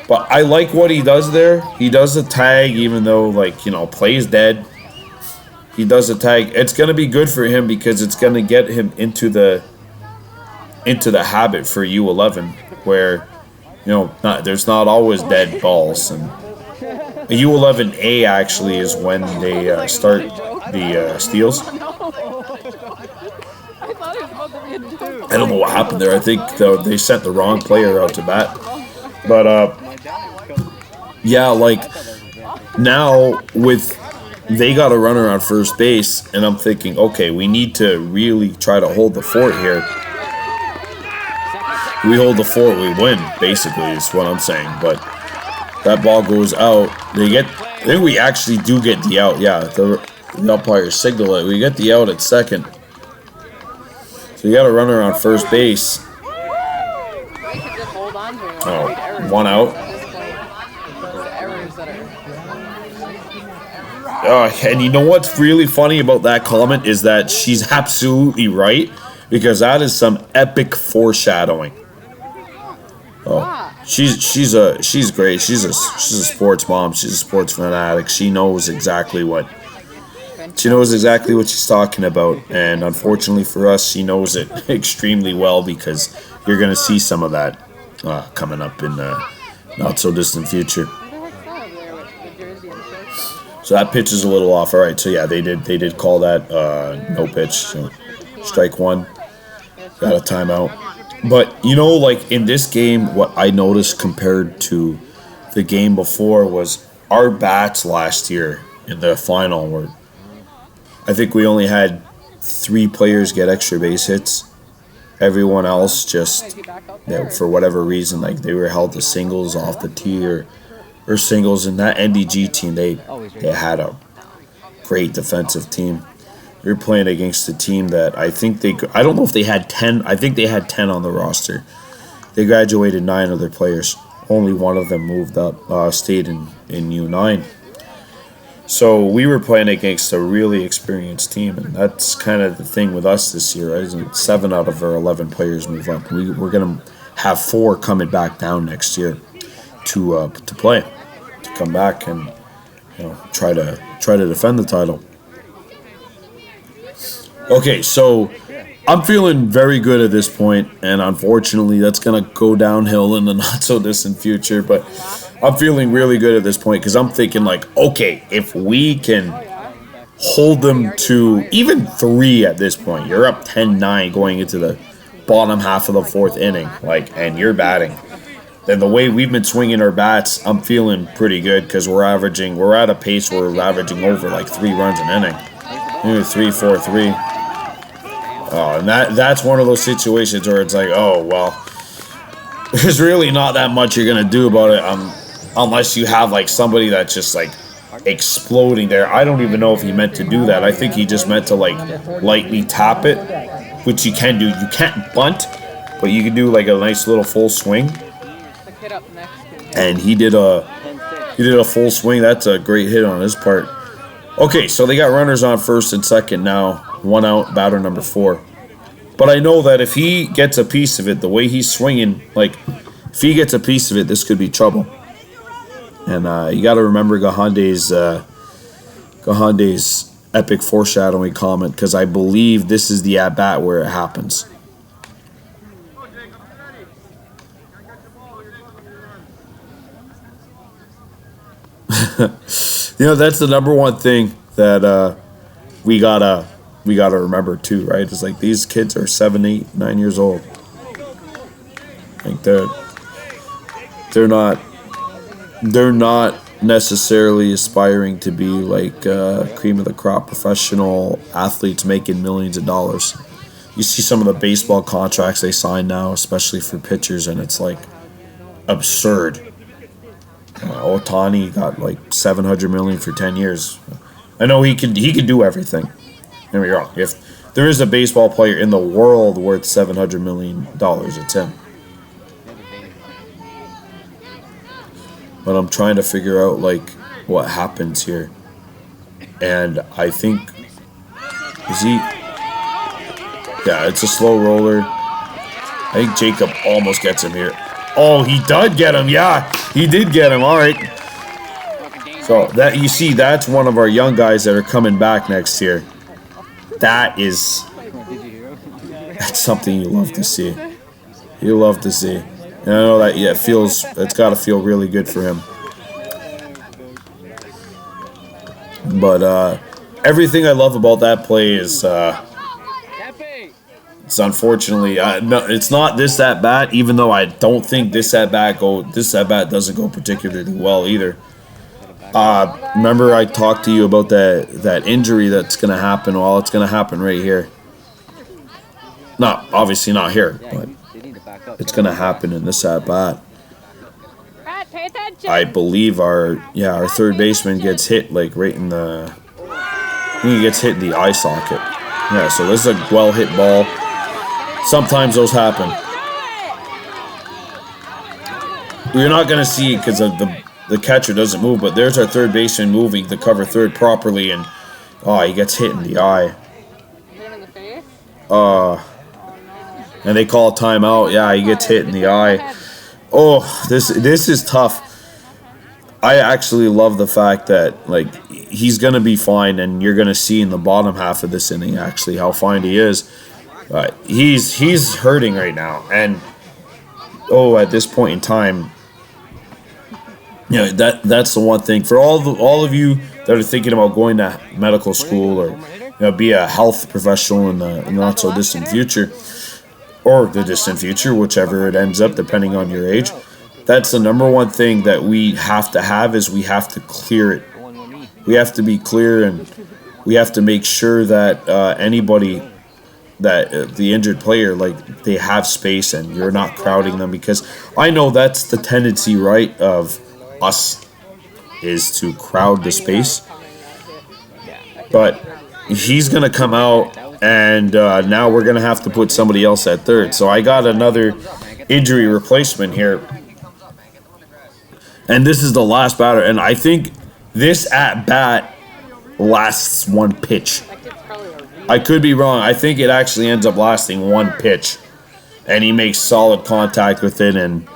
But I like what he does there. He does a tag, even though, like, you know, play's dead. He does a tag. It's going to be good for him because it's going to get him into the habit for U11, where, you know, there's not always dead balls. And U11A actually is when they start the steals. I don't know what happened there. I think they sent the wrong player out to bat. But, yeah, like, now they got a runner on first base, and I'm thinking, okay, we need to really try to hold the fort here. We hold the fort, we win, basically, is what I'm saying. But that ball goes out. I think we actually do get the out. Yeah, the umpire signaled it. We get the out at second. So you got a runner on first base. Oh, 1 out. And you know what's really funny about that comment is that she's absolutely right, because that is some epic foreshadowing. Oh, she's great. She's a sports mom. She's a sports fanatic. She knows exactly what she's talking about, and unfortunately for us, she knows it extremely well, because you're gonna see some of that coming up in not so distant future. Who the heck's that over there with the jersey and shorts on? So that pitch is a little off. All right, so yeah, they did call that no pitch. So strike one, got a timeout. But you know, like in this game, what I noticed compared to the game before was our bats last year in the final were. I think we only had 3 players get extra base hits. Everyone else just, for whatever reason, like they were held to singles off the tee or singles. And that NDG team, they had a great defensive team. We were playing against a team that I don't know if they had 10. I think they had 10 on the roster. They graduated 9 of their players. Only one of them moved up, stayed in U-9. So we were playing against a really experienced team, and that's kind of the thing with us this year. Right? 7 out of our 11 players move up. We're going to have 4 coming back down next year to play, to come back and try to defend the title. Okay, so I'm feeling very good at this point, and unfortunately that's going to go downhill in the not so distant future, but I'm feeling really good at this point because I'm thinking like, okay, if we can hold them to even 3 at this point, you're up 10-9 going into the bottom half of the 4th inning, and you're batting. Then the way we've been swinging our bats, I'm feeling pretty good because we're at a pace where we're averaging over 3 runs an inning. Maybe 3, 4, 3. And that's one of those situations where it's like, oh, well, there's really not that much you're going to do about it unless you have somebody that's just exploding there. I don't even know if he meant to do that. I think he just meant to lightly tap it, which you can do. You can't bunt, but you can do a nice little full swing. And he did a full swing. That's a great hit on his part. Okay, so they got runners on first and second now. 1 out, batter number 4. But I know that if he gets a piece of it, the way he's swinging, if he gets a piece of it, this could be trouble. And you got to remember Gahande's epic foreshadowing comment, because I believe this is the at-bat where it happens. That's the number one thing that we gotta remember too, right? It's these kids are 7, 8, 9 years old. They're not necessarily aspiring to be cream of the crop professional athletes making millions of dollars. You see some of the baseball contracts they sign now, especially for pitchers, and it's absurd. Ohtani got $700 million for 10 years. I know he can do everything. Don't get me wrong. If there is a baseball player in the world worth $700 million, it's him. But I'm trying to figure out what happens here, and I think Yeah, it's a slow roller. I think Jacob almost gets him here. Oh, he did get him. Yeah, he did get him. All right. So that you see, that's one of our young guys that are coming back next year. That's something you love to see. You love to see. And I know that it's got to feel really good for him. But everything I love about that play is it's unfortunately no, it's not this at bat. Even though I don't think this at bat doesn't go particularly well either. Remember I talked to you about that injury that's going to happen. Well, it's going to happen right here. Obviously not here, but it's going to happen in this at bat. I believe our third baseman gets hit right in the. I think he gets hit in the eye socket. Yeah, so this is a well hit ball. Sometimes those happen. You're not going to see it because the catcher doesn't move, but there's our third baseman moving to cover third properly, and he gets hit in the eye. And they call a timeout. Yeah, he gets hit in the eye. Oh, this is tough. I actually love the fact that he's gonna be fine, and you're gonna see in the bottom half of this inning actually how fine he is. He's hurting right now, and at this point in time, Yeah, that's the one thing for all of you that are thinking about going to medical school or be a health professional in the not so distant future, or the distant future, whichever it ends up, depending on your age. That's the number one thing that we have to have is we have to clear it. We have to be clear, and we have to make sure that anybody that the injured player, like, they have space and you're not crowding them, because I know that's the tendency, right, of us is to crowd the space. But he's going to come out, and now we're going to have to put somebody else at third. So I got another injury replacement here. And this is the last batter. And I think this at-bat lasts one pitch. I could be wrong. I think it actually ends up lasting one pitch. And he makes solid contact with it. And,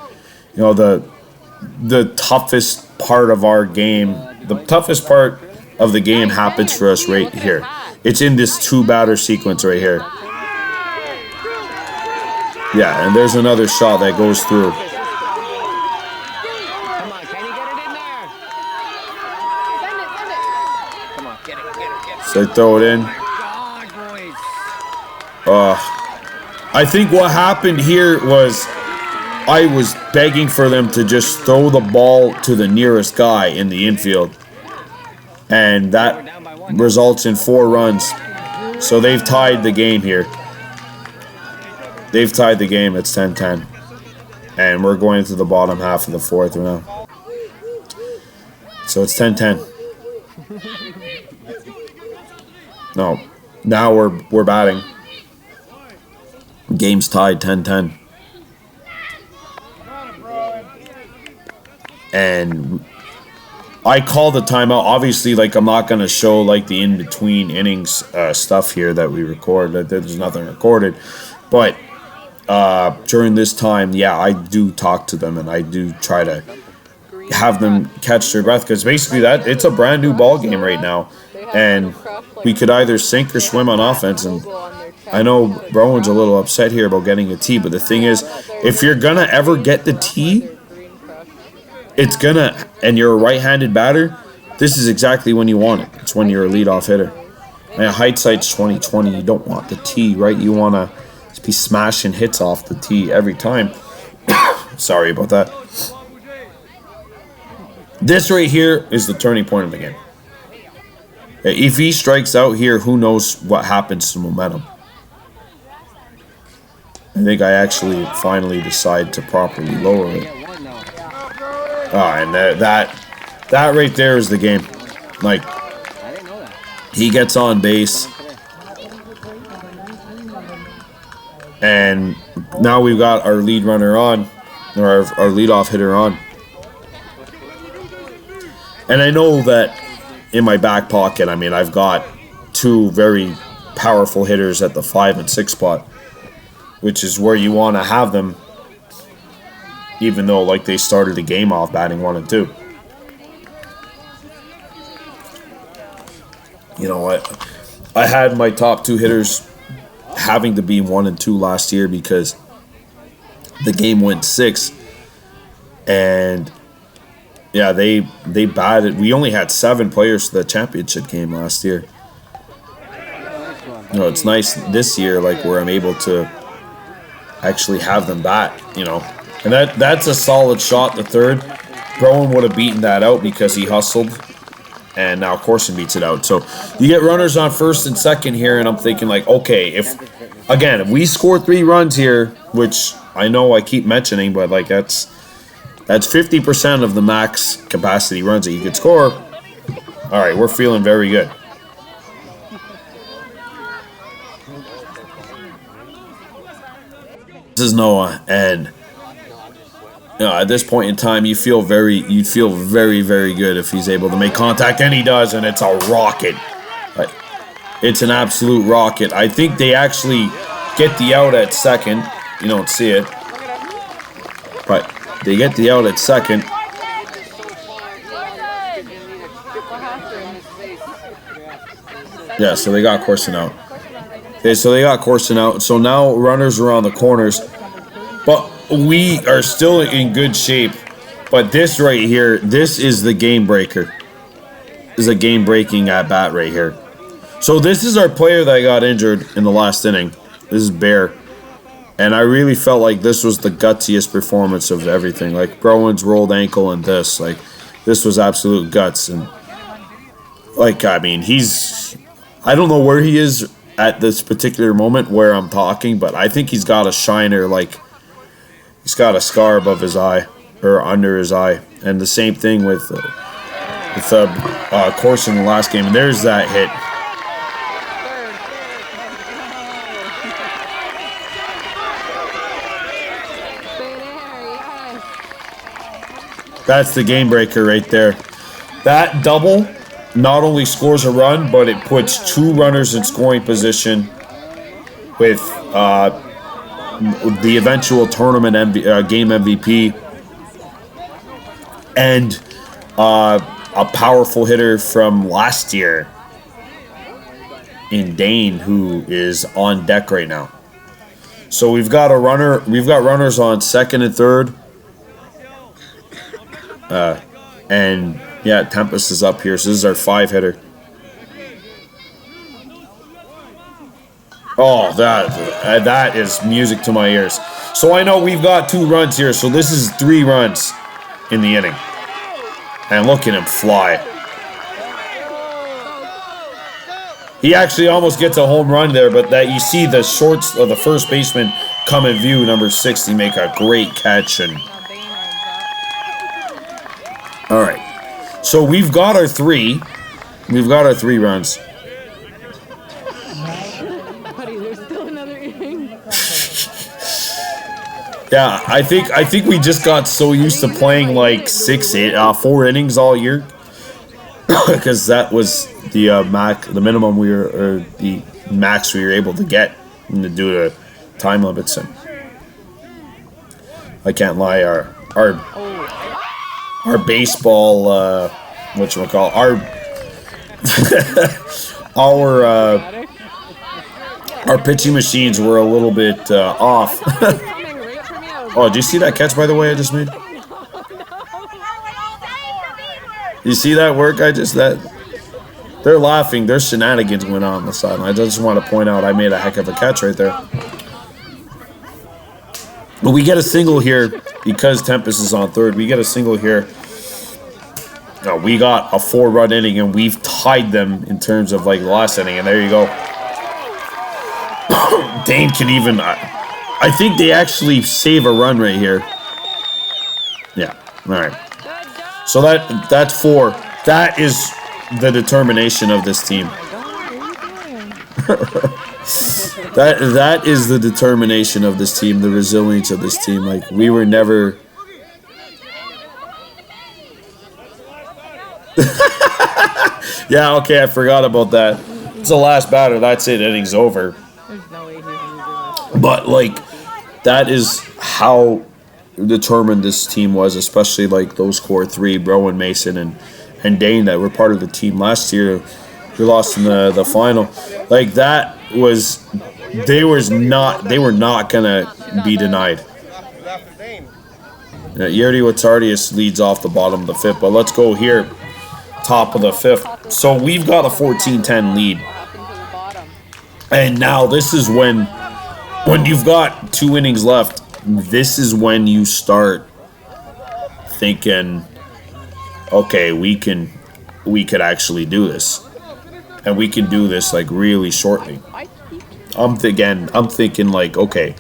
the toughest part of our game, the toughest part of the game happens for us right here. It's in this two-batter sequence right here. Yeah, and there's another shot that goes through. Come on, can you get it in there? Come on, get it. So I throw it in. God, boys. I think what happened here was I was begging for them to just throw the ball to the nearest guy in the infield. And that results in 4 runs. So they've tied the game here. They've tied the game. It's 10-10. And we're going into the bottom half of the 4th now. So it's 10-10. No. Now we're batting. Game's tied 10-10. And I called the timeout. Obviously, I'm not going to show, the in-between innings stuff here that we record. There's nothing recorded. But during this time, I do talk to them, and I do try to have them catch their breath. Because basically, it's a brand new ball game right now. And we could either sink or swim on offense. And I know Browan's a little upset here about getting a tee. But the thing is, if you're going to ever get the tee, and you're a right-handed batter, this is exactly when you want it. It's when you're a leadoff hitter. And hindsight's 20/20. You don't want the tee, right? You want to be smashing hits off the tee every time. Sorry about that. This right here is the turning point of the game. If he strikes out here, who knows what happens to momentum. I think I actually finally decide to properly lower it. And that right there is the game. He gets on base. And now we've got our lead runner on, or our leadoff hitter on. And I know that in my back pocket, I've got 2 very powerful hitters at the 5 and 6 spot, which is where you want to have them. Even though, they started the game off batting 1 and 2. You know what? I had my top 2 hitters having to be 1 and 2 last year because the game went 6. And, they batted. We only had 7 players for the championship game last year. It's nice this year, where I'm able to actually have them bat, And that's a solid shot, the third. Browan would have beaten that out because he hustled. And now Corson beats it out. So you get runners on first and second here. And I'm thinking, okay, if we score 3 runs here, which I know I keep mentioning, but, that's 50% of the max capacity runs that you could score. All right, we're feeling very good. This is Noah, and at this point in time, you'd feel very, very good if he's able to make contact, and he does, and it's a rocket. It's an absolute rocket. I think they actually get the out at second. You don't see it, but they get the out at second. Yeah, so they got Corson out. Okay, so they got Corson out. So now runners are on the corners. But we are still in good shape But this right here, this is the game breaker. This is a game-breaking at-bat right here. So this is our player that got injured in the last inning. This is Bear. And I really felt like this was the gutsiest performance of everything. Like Browen's rolled ankle and this. Like, this was absolute guts. And, like, I mean, I don't know where he is at this particular moment where I'm talking, but I think he's got a shiner, like, he's got a scar above his eye, or under his eye. And the same thing with Corson in the last game. And there's that hit. That's the game breaker right there. That double not only scores a run, but it puts 2 runners in scoring position with the eventual tournament game MVP and a powerful hitter from last year in Dane, who is on deck right now. So we've got a runner. We've got runners on second and third. And yeah, Tempest is up here. So this is our 5-hitter. Oh, that is music to my ears. So I know we've got 2 runs here. So this is 3 runs in the inning. And look at him fly. He actually almost gets a home run there, but that you see the shorts of the first baseman come in view, number 60, make a great catch. And all right. So we've got our 3. We've got our 3 runs. Buddy, there's still another inning. Yeah, I think we just got so used to playing like 4 innings all year, because that was the minimum or the max we were able to get due to time limits. And I can't lie, our baseball, our pitching machines were a little bit off. Oh, do you see that catch, by the way, I just made? You see that work they're laughing, there's shenanigans going on the sideline. I just want to point out I made a heck of a catch right there. But we get a single here because Tempest is on third. We get a single here. No, we got a 4-run inning, and we've tied them in terms of like the last inning. And there you go. Dane can even. I think they actually save a run right here. Yeah. All right. So that's 4. That is the determination of this team. That is the determination of this team, the resilience of this team. Like, we were never. Yeah, okay, I forgot about that. It's the last batter. That's it. Inning's over. There's no way he's gonna do this. But like, that is how determined this team was, especially like those core 3, Browen, Mason, and Dane, that were part of the team last year. We lost in the final. Like, that was. They were not gonna be denied. Yerdy Watardius leads off the bottom of the 5th, but let's go here, top of the 5th. So we've got a 14-10 lead, and now this is when you've got 2 innings left. This is when you start thinking, okay, we could actually do this, and we can do this like really shortly. I'm thinking like, okay,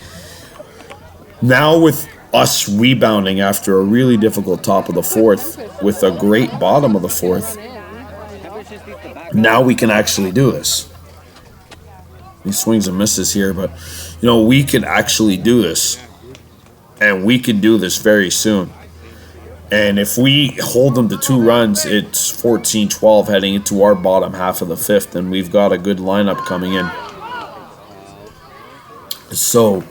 now with us rebounding after a really difficult top of the 4th with a great bottom of the 4th, now we can actually do this. These swings and misses here, but we can actually do this, and we can do this very soon. And if we hold them to 2 runs, it's 14-12 heading into our bottom half of the 5th, and we've got a good lineup coming in. So,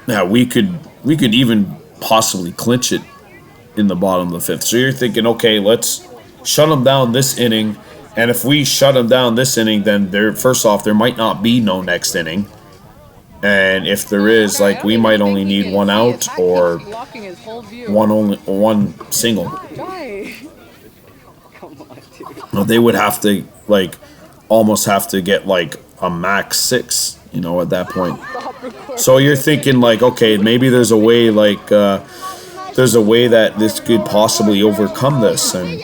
yeah, we could even possibly clinch it in the bottom of the 5th. So you're thinking, okay, let's shut them down this inning, and if we shut them down this inning, then first off, there might not be no next inning. And if there is, like, we might only need one out or blocking his whole view. one single. Why? Come on, dude. Well, they would have to, like, almost have to get, like, a max 6, you know, at that point. So you're thinking, like, okay, maybe there's a way, like, there's a way that this could possibly overcome this. And,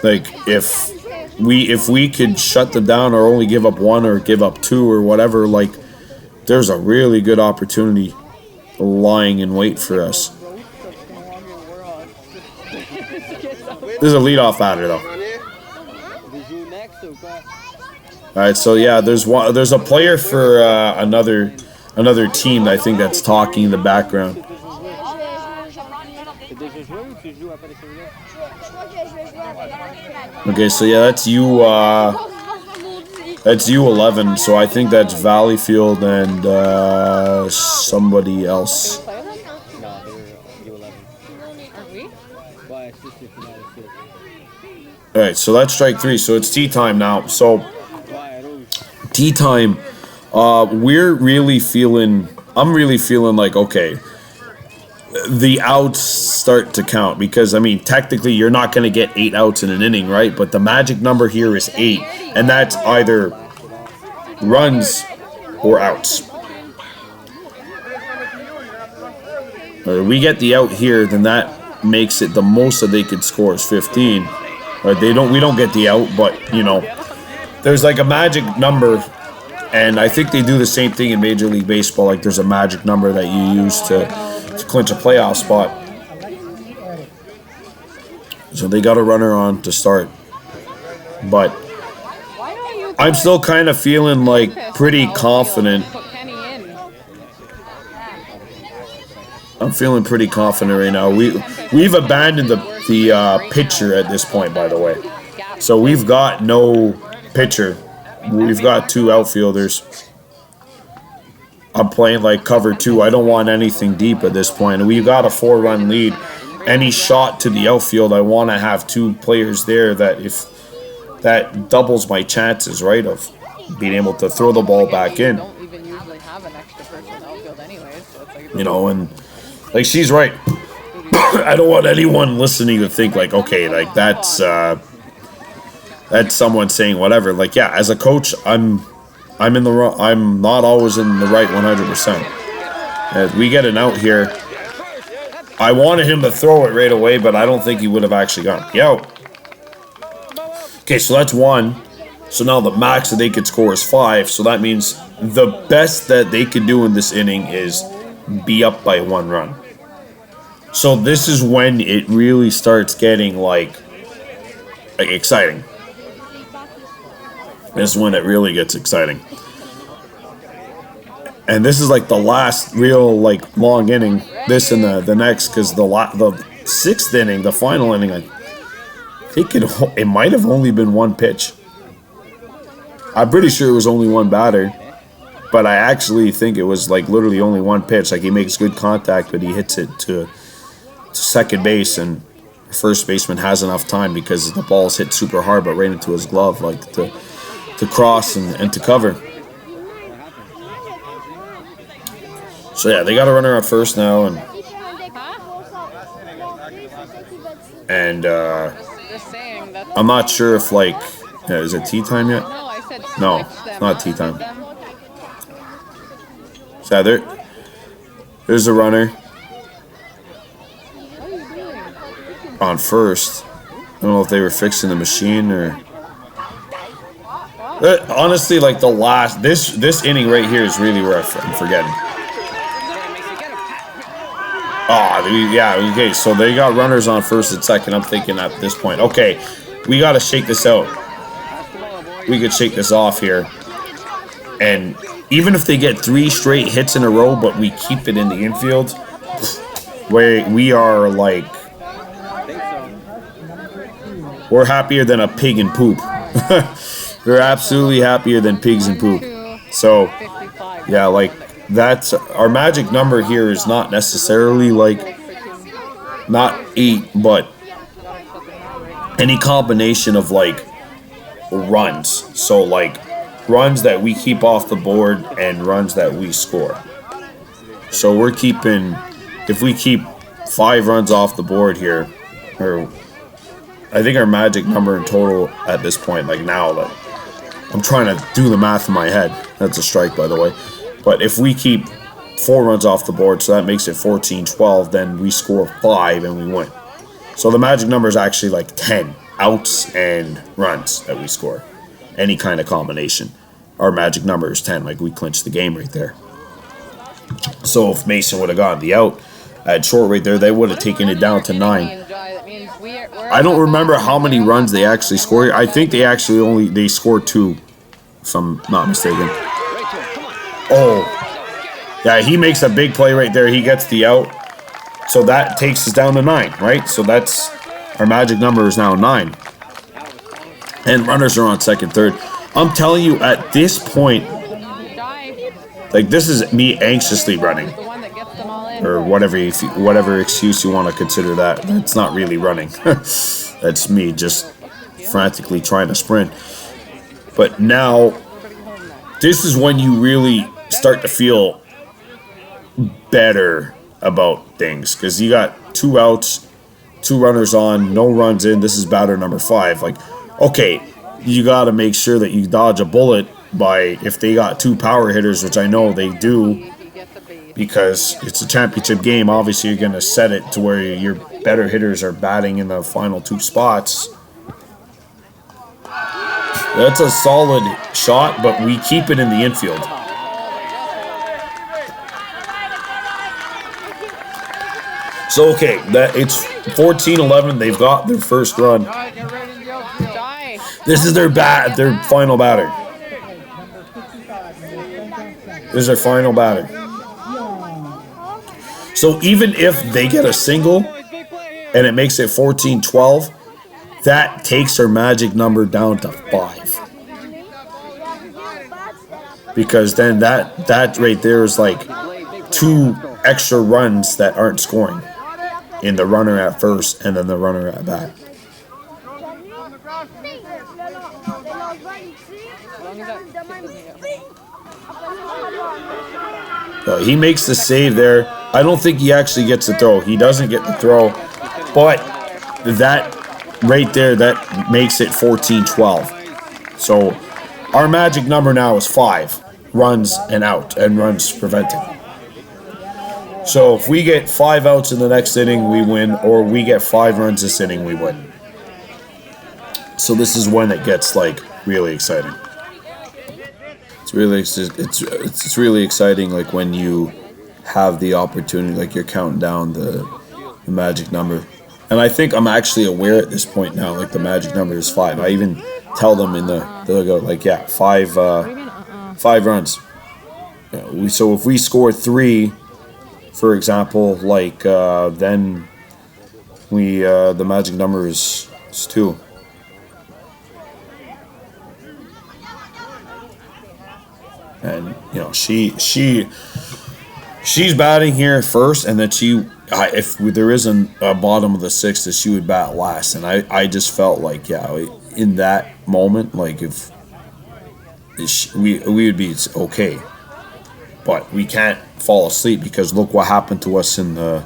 like, if we could shut them down or only give up 1 or give up 2 or whatever, like, there's a really good opportunity lying in wait for us. There's a leadoff batter though. All right, so yeah, there's a player for another team. I think that's talking in the background. Okay, so yeah, that's U11. So I think that's Valleyfield and somebody else. No, they're U11. Why? It's just if you're not a kid. All right, so that's strike 3. So it's tea time now. So tea time. I'm really feeling like, okay, the outs start to count because, I mean, technically you're not going to get 8 outs in an inning, right? But the magic number here is 8, and that's either runs or outs. We get the out here, then that makes it the most that they could score is 15. Right? We don't get the out, but, you know, there's like a magic number. And I think they do the same thing in Major League Baseball. Like, there's a magic number that you use to clinch a playoff spot. So they got a runner on to start. But I'm still kind of feeling, like, pretty confident. I'm feeling pretty confident right now. We've abandoned the pitcher at this point, by the way. So we've got no pitcher. We've got 2 outfielders. I'm playing like cover 2. I don't want anything deep at this point. We've got a 4-run lead. Any shot to the outfield, I want to have 2 players there that doubles my chances, right, of being able to throw the ball back in. You know, and like she's right. I don't want anyone listening to think like, okay, like that's someone saying whatever. Like, yeah, as a coach, I'm in the wrong. I'm not always in the right 100%. As we get an out here, I wanted him to throw it right away, but I don't think he would have actually gone. Yo. Okay, so that's 1. So now the max that they could score is 5. So that means the best that they could do in this inning is be up by 1 run. So this is when it really starts getting like exciting. This is when it really gets exciting. And this is like the last real like long inning. This and the next, because the 6th inning, the final inning, I think it might have only been 1 pitch. I'm pretty sure it was only 1 batter, but I actually think it was like literally only 1 pitch. Like he makes good contact, but he hits it to second base, and first baseman has enough time because the ball's hit super hard, but right into his glove, like to cross and to cover. So yeah, they got a runner at first now, and I'm not sure if like is it tea time yet? No, it's not tea time. So there's a runner on first. I don't know if they were fixing the machine or. Honestly, like the last this inning right here is really where I'm forgetting. Yeah, okay. So they got runners on first and second. I'm thinking at this point, okay, we got to shake this out. We could shake this off here, and even if they get 3 straight hits in a row, but we keep it in the infield, where we are like, we're happier than a pig in poop. We're absolutely happier than pigs in poop. So, yeah, like that's our magic number here is not necessarily like not 8, but any combination of like runs. So like runs that we keep off the board and runs that we score. So we're keeping, if we keep 5 runs off the board here, or I think our magic number in total at this point, like now, like, I'm trying to do the math in my head. That's a strike, by the way. But if we keep 4 runs off the board, so that makes it 14-12, then we score 5 and we win. So the magic number is actually like 10 outs and runs that we score. Any kind of combination. Our magic number is 10, like we clinched the game right there. So if Mason would have gotten the out at short right there, they would have taken it down to 9. I don't remember how many runs they actually scored. I think they actually they scored 2, if I'm not mistaken. Oh, yeah, he makes a big play right there. He gets the out. So that takes us down to 9, right? So that's, our magic number is now 9. And runners are on second, third. I'm telling you, at this point, like, this is me anxiously running. Or whatever excuse you want to consider that. That's not really running. That's me just frantically trying to sprint. But now, this is when you really start to feel better about things. Because you got 2 outs, 2 runners on, no runs in. This is batter number 5. Like, okay, you got to make sure that you dodge a bullet by, if they got 2 power hitters, which I know they do, because it's a championship game. Obviously, you're going to set it to where your better hitters are batting in the final 2 spots. That's a solid shot, but we keep it in the infield. So, okay, that it's 14-11. They've got their first run. This is their final batter. This is their final batter. So even if they get a single and it makes it 14-12, that takes their magic number down to 5. Because then that right there is like 2 extra runs that aren't scoring in the runner at first and then the runner at bat. He makes the save there. I don't think he actually gets the throw. He doesn't get the throw. But that right there, that makes it 14-12. So our magic number now is 5 runs and out, and runs prevented. So if we get 5 outs in the next inning, we win, or we get 5 runs this inning, we win. So this is when it gets like really exciting. It's really exciting, like when you have the opportunity, like you're counting down the magic number. And I think I'm actually aware at this point now, like the magic number is 5. I even tell them in they'll go like, yeah, 5 runs. So if we score 3, for example, like then we the magic number is 2. And she's batting here first, and then if there isn't a bottom of the 6th, that she would bat last. And I just felt like, yeah, in that moment, like if we would be okay, but we can't fall asleep, because look what happened to us in the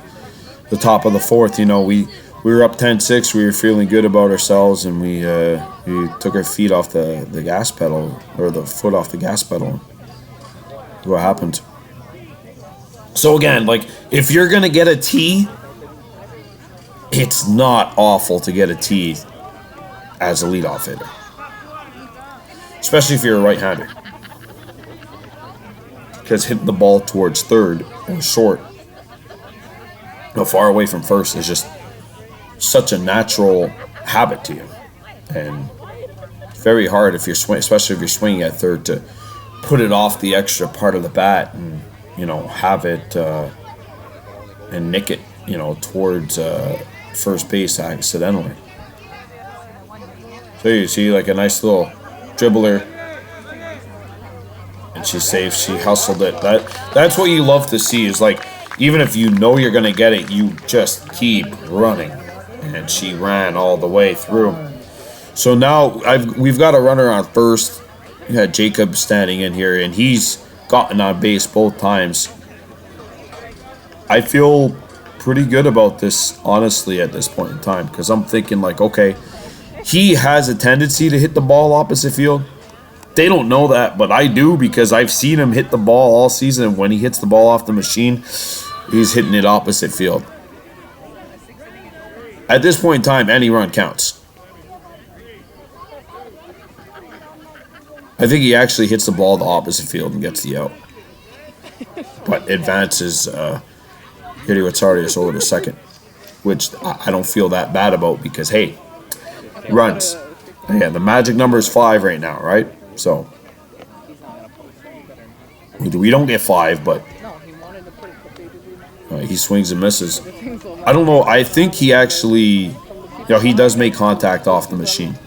top of the 4th. We were up 10-6. We were feeling good about ourselves, and we took our feet off the gas pedal, or the foot off the gas pedal. What happened? So again, like, if you're gonna get a T, it's not awful to get a T as a leadoff hitter, especially if you're a right-hander, because hitting the ball towards third or short, far away from first, is just such a natural habit to you, and very hard if you're especially if you're swinging at third, to put it off the extra part of the bat and have it and nick it towards first base accidentally. So you see, like, a nice little dribbler, and she saved. She hustled it. That's what you love to see, is like, even if you know you're gonna get it, you just keep running. And she ran all the way through. So now we've got a runner on first. You had Jacob standing in here, and he's gotten on base both times. I feel pretty good about this, honestly, at this point in time, because I'm thinking, like, okay, he has a tendency to hit the ball opposite field. They don't know that, but I do, because I've seen him hit the ball all season, and when he hits the ball off the machine, he's hitting it opposite field. At this point in time, any run counts. I think he actually hits the ball the opposite field and gets the out. But advances Hideo Atarius over to second, which I don't feel that bad about, because, hey, runs. Yeah, the magic number is 5 right now, right? So we don't get 5, but he swings and misses. I don't know. I think he actually, he does make contact off the machine.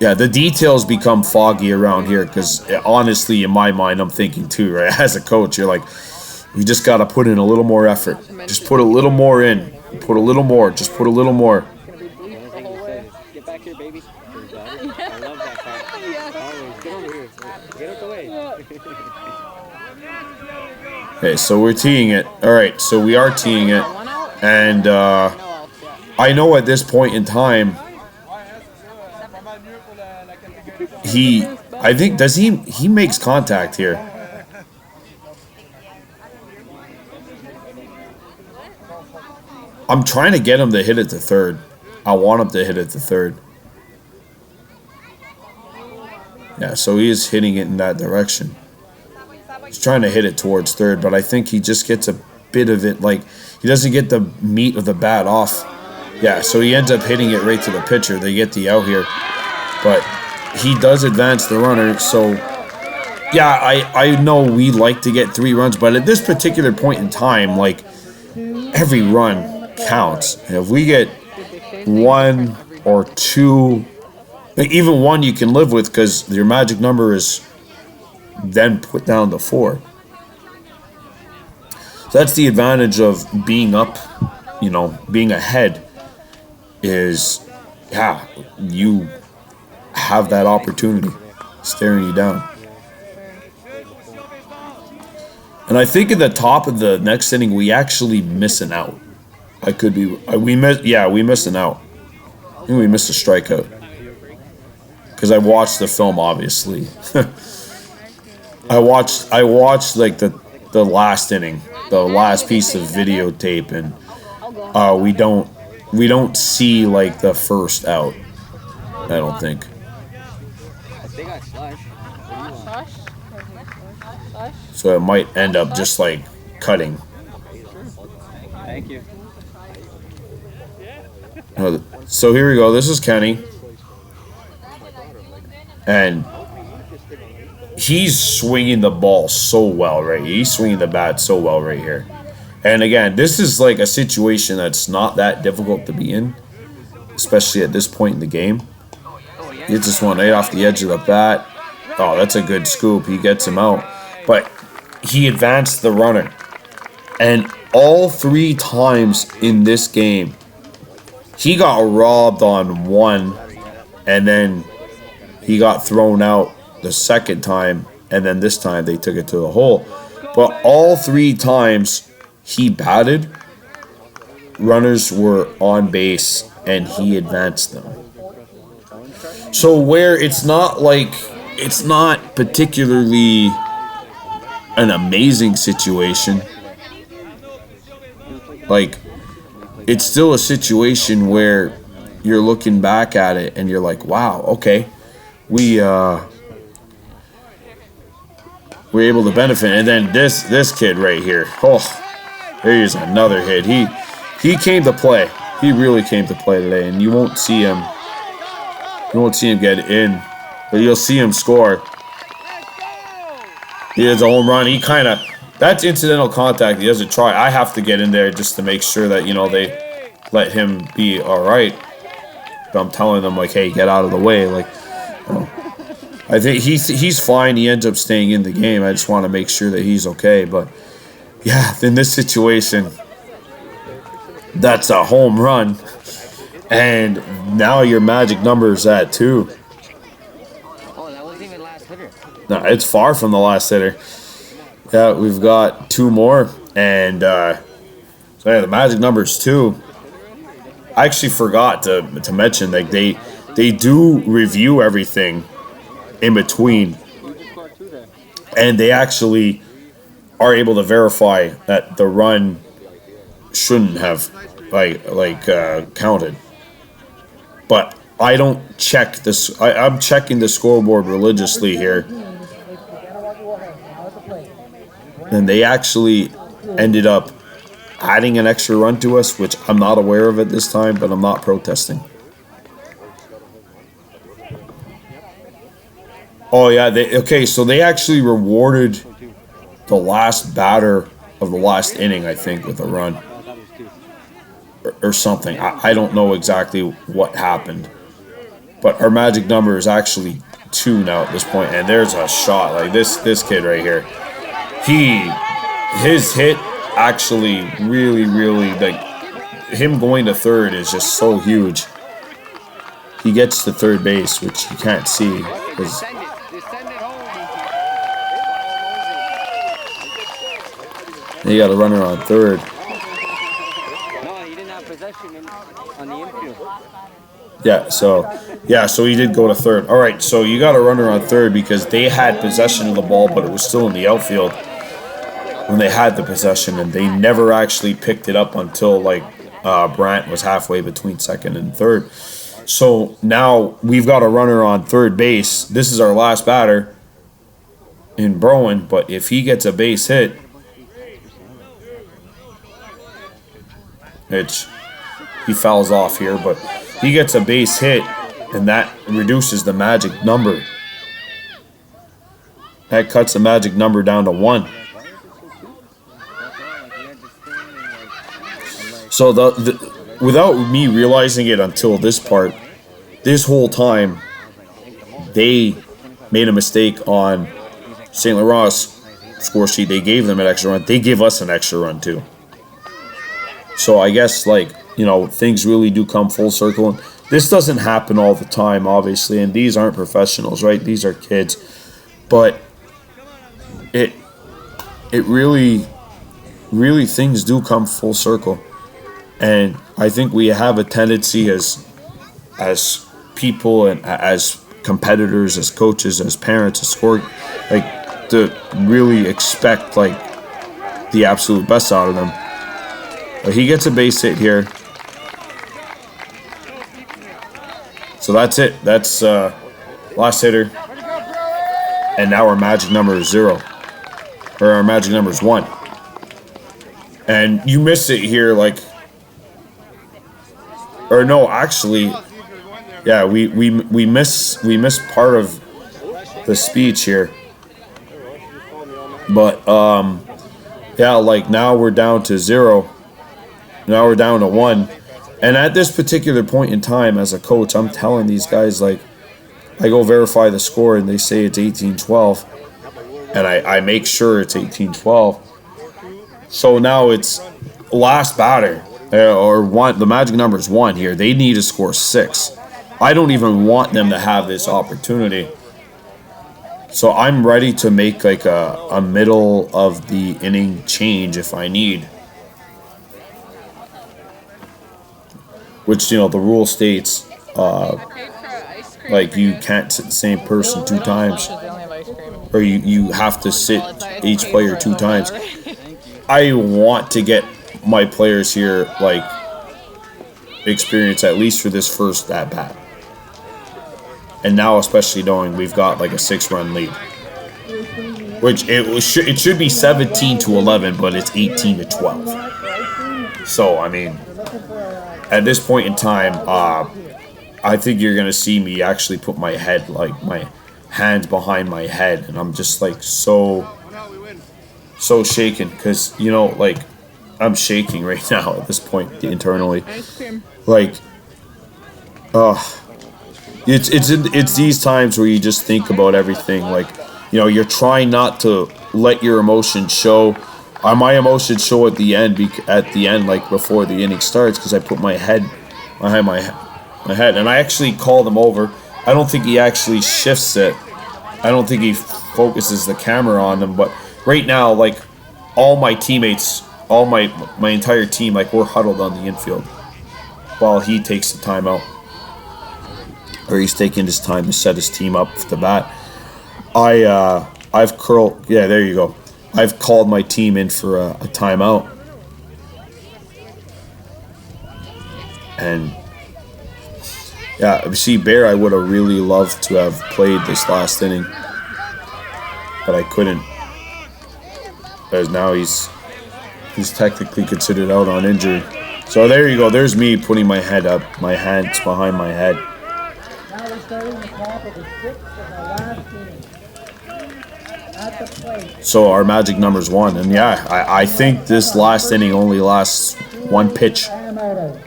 Yeah, the details become foggy around here, because honestly, in my mind, I'm thinking too, right? As a coach, you're like, you just got to put in a little more effort. Just put a little more in. Put a little more. Just put a little more. Get back here, baby. I love that part. Always. Get over here. Get out the way. Okay, so we're teeing it. All right, so we are teeing it. And I know at this point in time, I think, he makes contact here. I'm trying to get him to hit it to third. I want him to hit it to third. Yeah, so he is hitting it in that direction. He's trying to hit it towards third, but I think he just gets a bit of it, like, he doesn't get the meat of the bat off. Yeah, so he ends up hitting it right to the pitcher. They get the out here. But he does advance the runner, so yeah, I know we like to get 3 runs, but at this particular point in time, like, every run counts. And if we get 1 or 2, like, even 1 you can live with, because your magic number is then put down to 4. So that's the advantage of being up, being ahead, is, yeah, you have that opportunity staring you down. And I think in the top of the next inning, we actually miss an out. We missed an out. I think we missed a strikeout. Because I watched the film, obviously. I watched like the last inning, the last piece of videotape, and we don't see like the first out. I don't think. They got slush. So it might end up just like cutting. Thank you. So here we go. This is Kenny. And he's swinging the ball so well right here. He's swinging the bat so well right here. And again, this is like a situation that's not that difficult to be in, especially at this point in the game. He hits this one right off the edge of the bat. Oh, that's a good scoop. He gets him out. But he advanced the runner. And all 3 times in this game, he got robbed on 1, and then he got thrown out the second time, and then this time they took it to the hole. But all 3 times he batted, runners were on base, and he advanced them. So where it's not particularly an amazing situation, like, it's still a situation where you're looking back at it and you're like, wow, okay, we're able to benefit. And then this kid right here, here's another hit. He came to play. He really came to play today, and you won't see him get in, but you'll see him score. He has a home run. That's incidental contact. He doesn't try. I have to get in there just to make sure that, they let him be all right. But I'm telling them, like, hey, get out of the way. Like, I think he's fine. He ends up staying in the game. I just want to make sure that he's okay. But, yeah, in this situation, that's a home run. And now your magic number is at 2. No, it's far from the last hitter. Yeah, we've got 2 more, and so yeah, the magic number is 2. I actually forgot to mention, like, they do review everything in between, and they actually are able to verify that the run shouldn't have counted. But I don't check this. I'm checking the scoreboard religiously here, and they actually ended up adding an extra run to us, which I'm not aware of at this time, but I'm not protesting. Oh yeah, so they actually rewarded the last batter of the last inning, I think, with a run or something. I don't know exactly what happened, but our magic number is actually 2 now at this point. And there's a shot, like this kid right here. His hit actually really, like, him going to third is just so huge. He gets to third base, which you can't see because they got a runner on third. No, he didn't have possession on the infield. Yeah, so he did go to third. All right, so you got a runner on third because they had possession of the ball, but it was still in the outfield when they had the possession, and they never actually picked it up until Brant was halfway between second and third. So now we've got a runner on third base. This is our last batter in Browen, but if he gets a base hit, he fouls off here, but he gets a base hit, and that reduces the magic number. That cuts the magic number down to 1. So without me realizing it until this part, this whole time, they made a mistake on St.Laurent's score sheet. They gave them an extra run. They give us an extra run too. So I guess, things really do come full circle. And this doesn't happen all the time, obviously, and these aren't professionals, right? These are kids. But it really, things do come full circle. And I think we have a tendency as people and as competitors, as coaches, as parents, as to really expect the absolute best out of them. But he gets a base hit here. So that's it. That's last hitter. And now our magic number is 0. Or our magic number is 1. And you miss it here, or no, actually, yeah, we miss part of the speech here. But now we're down to 0. Now we're down to 1. And at this particular point in time, as a coach, I'm telling these guys, I go verify the score and they say it's 18-12. And I make sure it's 18-12. So now it's last batter, or 1. The magic number is 1 here. They need to score 6. I don't even want them to have this opportunity. So I'm ready to make a middle of the inning change if I need. Which, the rule states, you can't sit the same person 2 times. Or you have to sit each player 2 times. I want to get my players here, experience at least for this first at-bat. And now, especially knowing we've got a 6-run lead. Which it should be 17-11, but it's 18-12. So, at this point in time, I think you're gonna see me actually put my head, my hands behind my head, and I'm just so shaken because I'm shaking right now at this point internally. It's these times where you just think about everything. You're trying not to let your emotions show. My emotions show at the end, before the inning starts, because I put my head behind my head, and I actually call them over. I don't think he actually shifts it. I don't think he focuses the camera on them. But right now, like, all my teammates, all my entire team, like, we're huddled on the infield while he takes the timeout, or he's taking his time to set his team up for the bat. I've curled. Yeah, there you go. I've called my team in for a timeout, and yeah, see, Bear, I would have really loved to have played this last inning, but I couldn't, because now he's technically considered out on injury. So there you go. There's me putting my head up, my hands behind my head. Now we're starting the top of the 6th of the last inning. At the plate. So our magic number's 1, and yeah, I think this last inning only lasts 1 pitch, Yamamoto.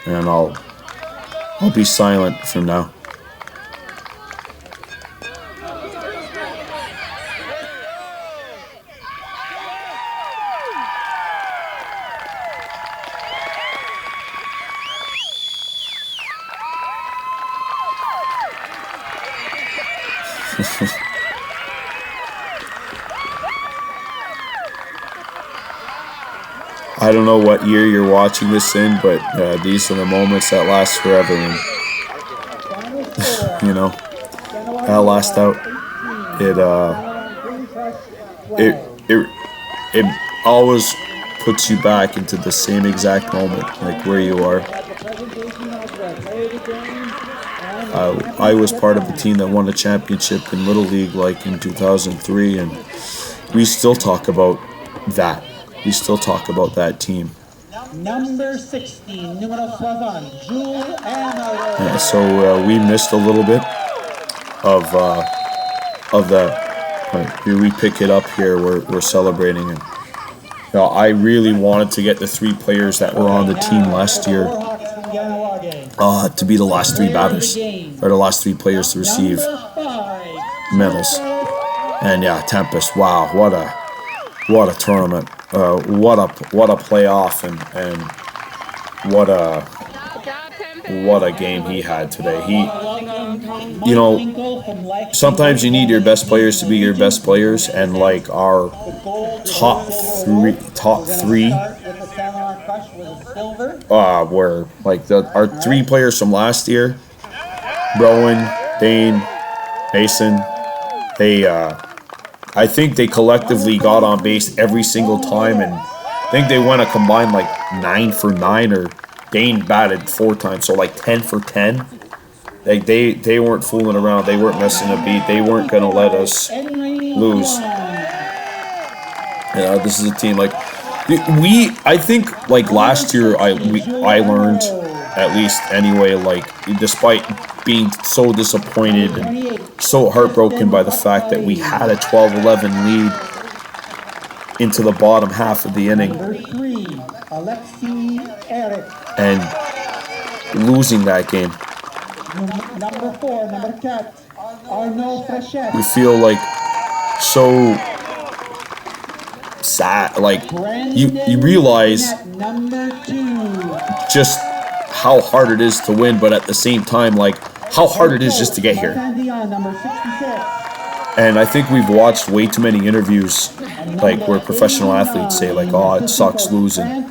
and I'll be silent from now. I don't know what year you're watching this in, but these are the moments that last forever. And, you know, that last out, it always puts you back into the same exact moment, like where you are. I was part of a team that won a championship in Little League, like in 2003, and we still talk about that. We still talk about that team. Number 16, número 7, Jules Amaro. Yeah, so we missed a little bit of that. Right, here we pick it up here. We're celebrating, and you know, I really wanted to get the 3 players that were on the team last year to be the last 3 batters, or the last 3 players to receive medals. And yeah, Tempest. Wow, what a tournament. What a playoff, and what a game he had today. You know, sometimes you need your best players to be your best players, and like our top three were like our 3 players from last year, Rowan, Dane, Mason. I think they collectively got on base every single time, and I think they went a combined like 9 for 9, or Dane batted 4 times, so like 10 for 10. Like they weren't fooling around. They weren't missing a beat. They weren't gonna let us lose. Yeah, this is a team like I think like last year I learned, at least anyway, like despite being so disappointed and so heartbroken by the fact that we had a 12-11 lead into the bottom half of the inning, and losing that game. Number 4, number 4, We feel like so sad. Like you realize just how hard it is to win, but at the same time, like how hard it is just to get here. And I think we've watched way too many interviews, like where professional athletes say like, "Oh, it sucks losing,"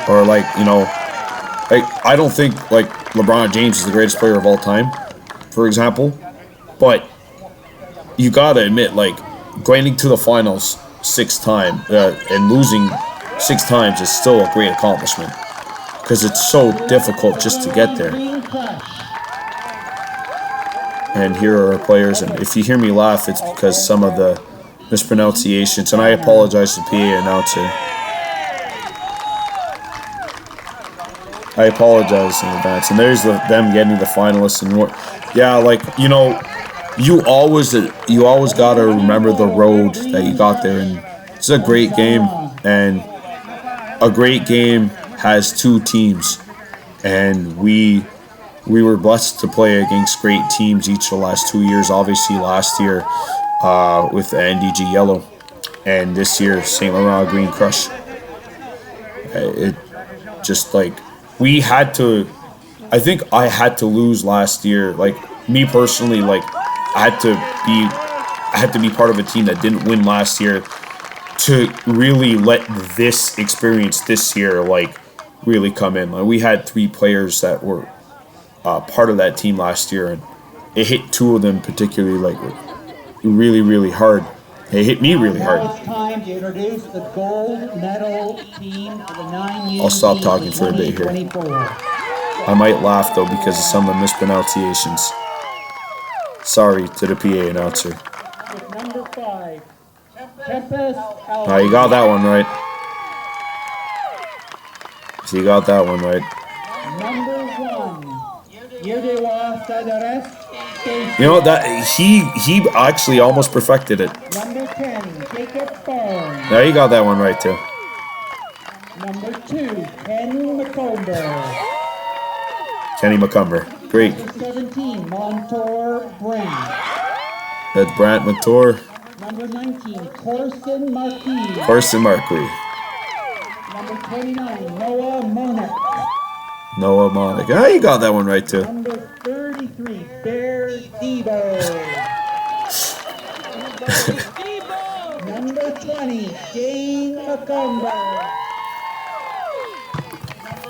or like, you know, like I don't think like LeBron James is the greatest player of all time, for example, but you gotta admit, like going to the finals 6 times and losing 6 times is still a great accomplishment, because it's so difficult just to get there. And here are our players, and if you hear me laugh, it's because some of the mispronunciations, and I apologize to the PA announcer. I apologize in advance. And there's them getting the finalists, and yeah, like, you know, you always gotta remember the road that you got there, and it's a great game, and a great game has 2 teams, and we were blessed to play against great teams each of the last 2 years. Obviously, last year with the NDG Yellow, and this year St.Laurent Green Crush. It just like we had to. I think I had to lose last year. Like me personally, like, I had to be part of a team that didn't win last year to really let this experience this year, like, really come in. Like, we had 3 players that were part of that team last year, and it hit 2 of them particularly, like, really, really hard. It hit me really hard. Now it's time to introduce the gold medal team for the 9U. I'll stop talking for a bit here. I might laugh, though, because of some of the mispronunciations. Sorry to the PA announcer. With number 5, Tempest Ah, you got that one right. So you got that one right. Number 1, Yerdewa Sadares. You know that he actually almost perfected it. Number 10, Jacob Barnes. Now you got that one right too. Number 2, Ken McComber. Kenny McCumber. Great. Number 17, Montour Brent. That's Brant Montour. Number 19, Corson Marquis. Carson Markley. Number 29, Noah Monick. Noah Monick. Ah, you got that one right too. Number 33, Bear Debo. Number 20, Jane McCumber.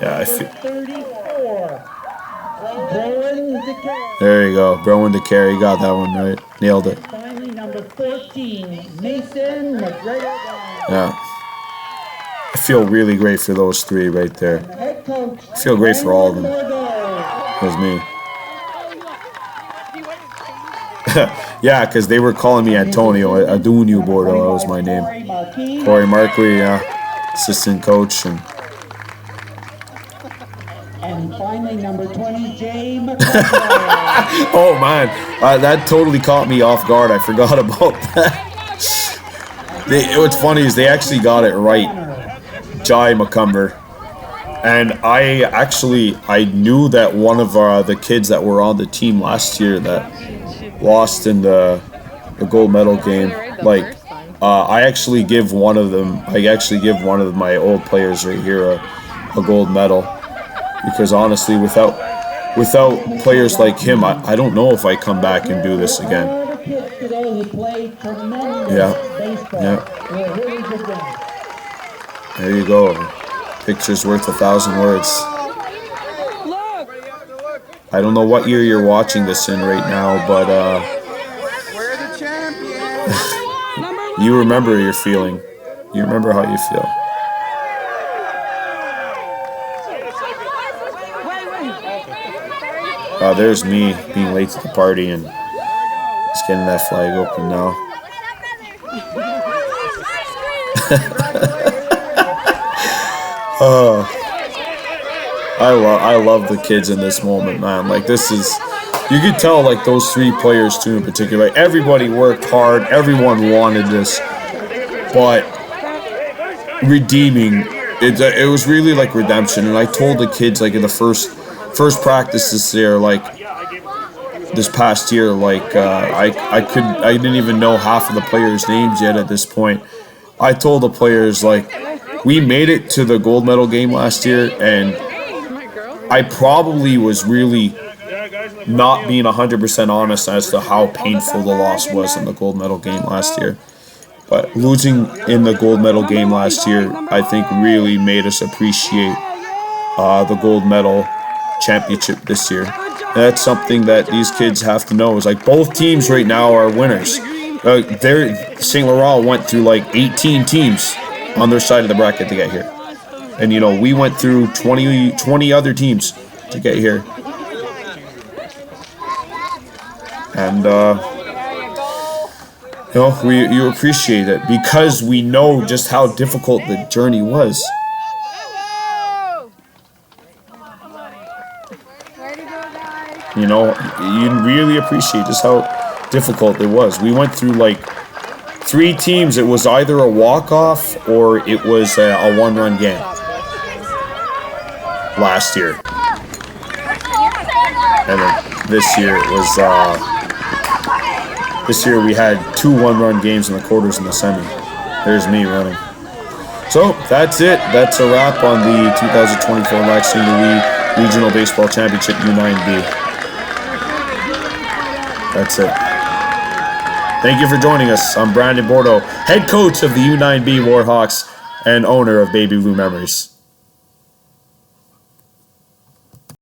Yeah, I Number feel. 34, Rowan DeCare. There you go. Browan DeCare. You got that one right. Nailed it. Finally, number 14, Mason McGregor. Yeah. I feel really great for those 3 right there. Head coach. I feel great for all of them. Bordeaux. It was me. Yeah, because they were calling me Antonio. Adunio Bordeaux. That was my name. Corey Marquis. Corey Markley, assistant coach. And finally, number 20, Jay McCumber. Oh, man. That totally caught me off guard. I forgot about that. What's funny is they actually got it right. Jai McCumber. And I knew that one of the kids that were on the team last year that lost in the gold medal game, like, I actually give one of my old players right here a gold medal, because honestly, without players like him, I don't know if I come back and do this again. Yeah. There you go. Picture's worth 1,000 words. I don't know what year you're watching this in right now, but We're the champions. you remember your feeling. You remember how you feel. There's me being late to the party and just getting that flag open now. I love the kids in this moment, man. Like, this is, you could tell, like, those 3 players too in particular. Like, everybody worked hard. Everyone wanted this, but redeeming it was really like redemption. And I told the kids, like, in the first practice this year, like this past year, like I didn't even know half of the players' names yet at this point. I told the players, like, we made it to the gold medal game last year, and I probably was really not being 100% honest as to how painful the loss was in the gold medal game last year. But losing in the gold medal game last year, I think, really made us appreciate the gold medal championship this year. And that's something that these kids have to know, is like both teams right now are winners. St. Laurent went through like 18 teams on their side of the bracket to get here. And, you know, we went through 20 other teams to get here. And, you know, you appreciate it because we know just how difficult the journey was. You know, you really appreciate just how difficult it was. We went through like 3 teams. It was either a walk-off or it was a one-run game last year. And then this year it was, this year we had 2 one-run games in the quarters and the semi. There's me running. So that's it. That's a wrap on the 2024 Lac Ste. Louis Regional Baseball Championship U9B. That's it. Thank you for joining us. I'm Brandon Bordeaux, head coach of the U9B Warhawks and owner of Baby Blue Memories.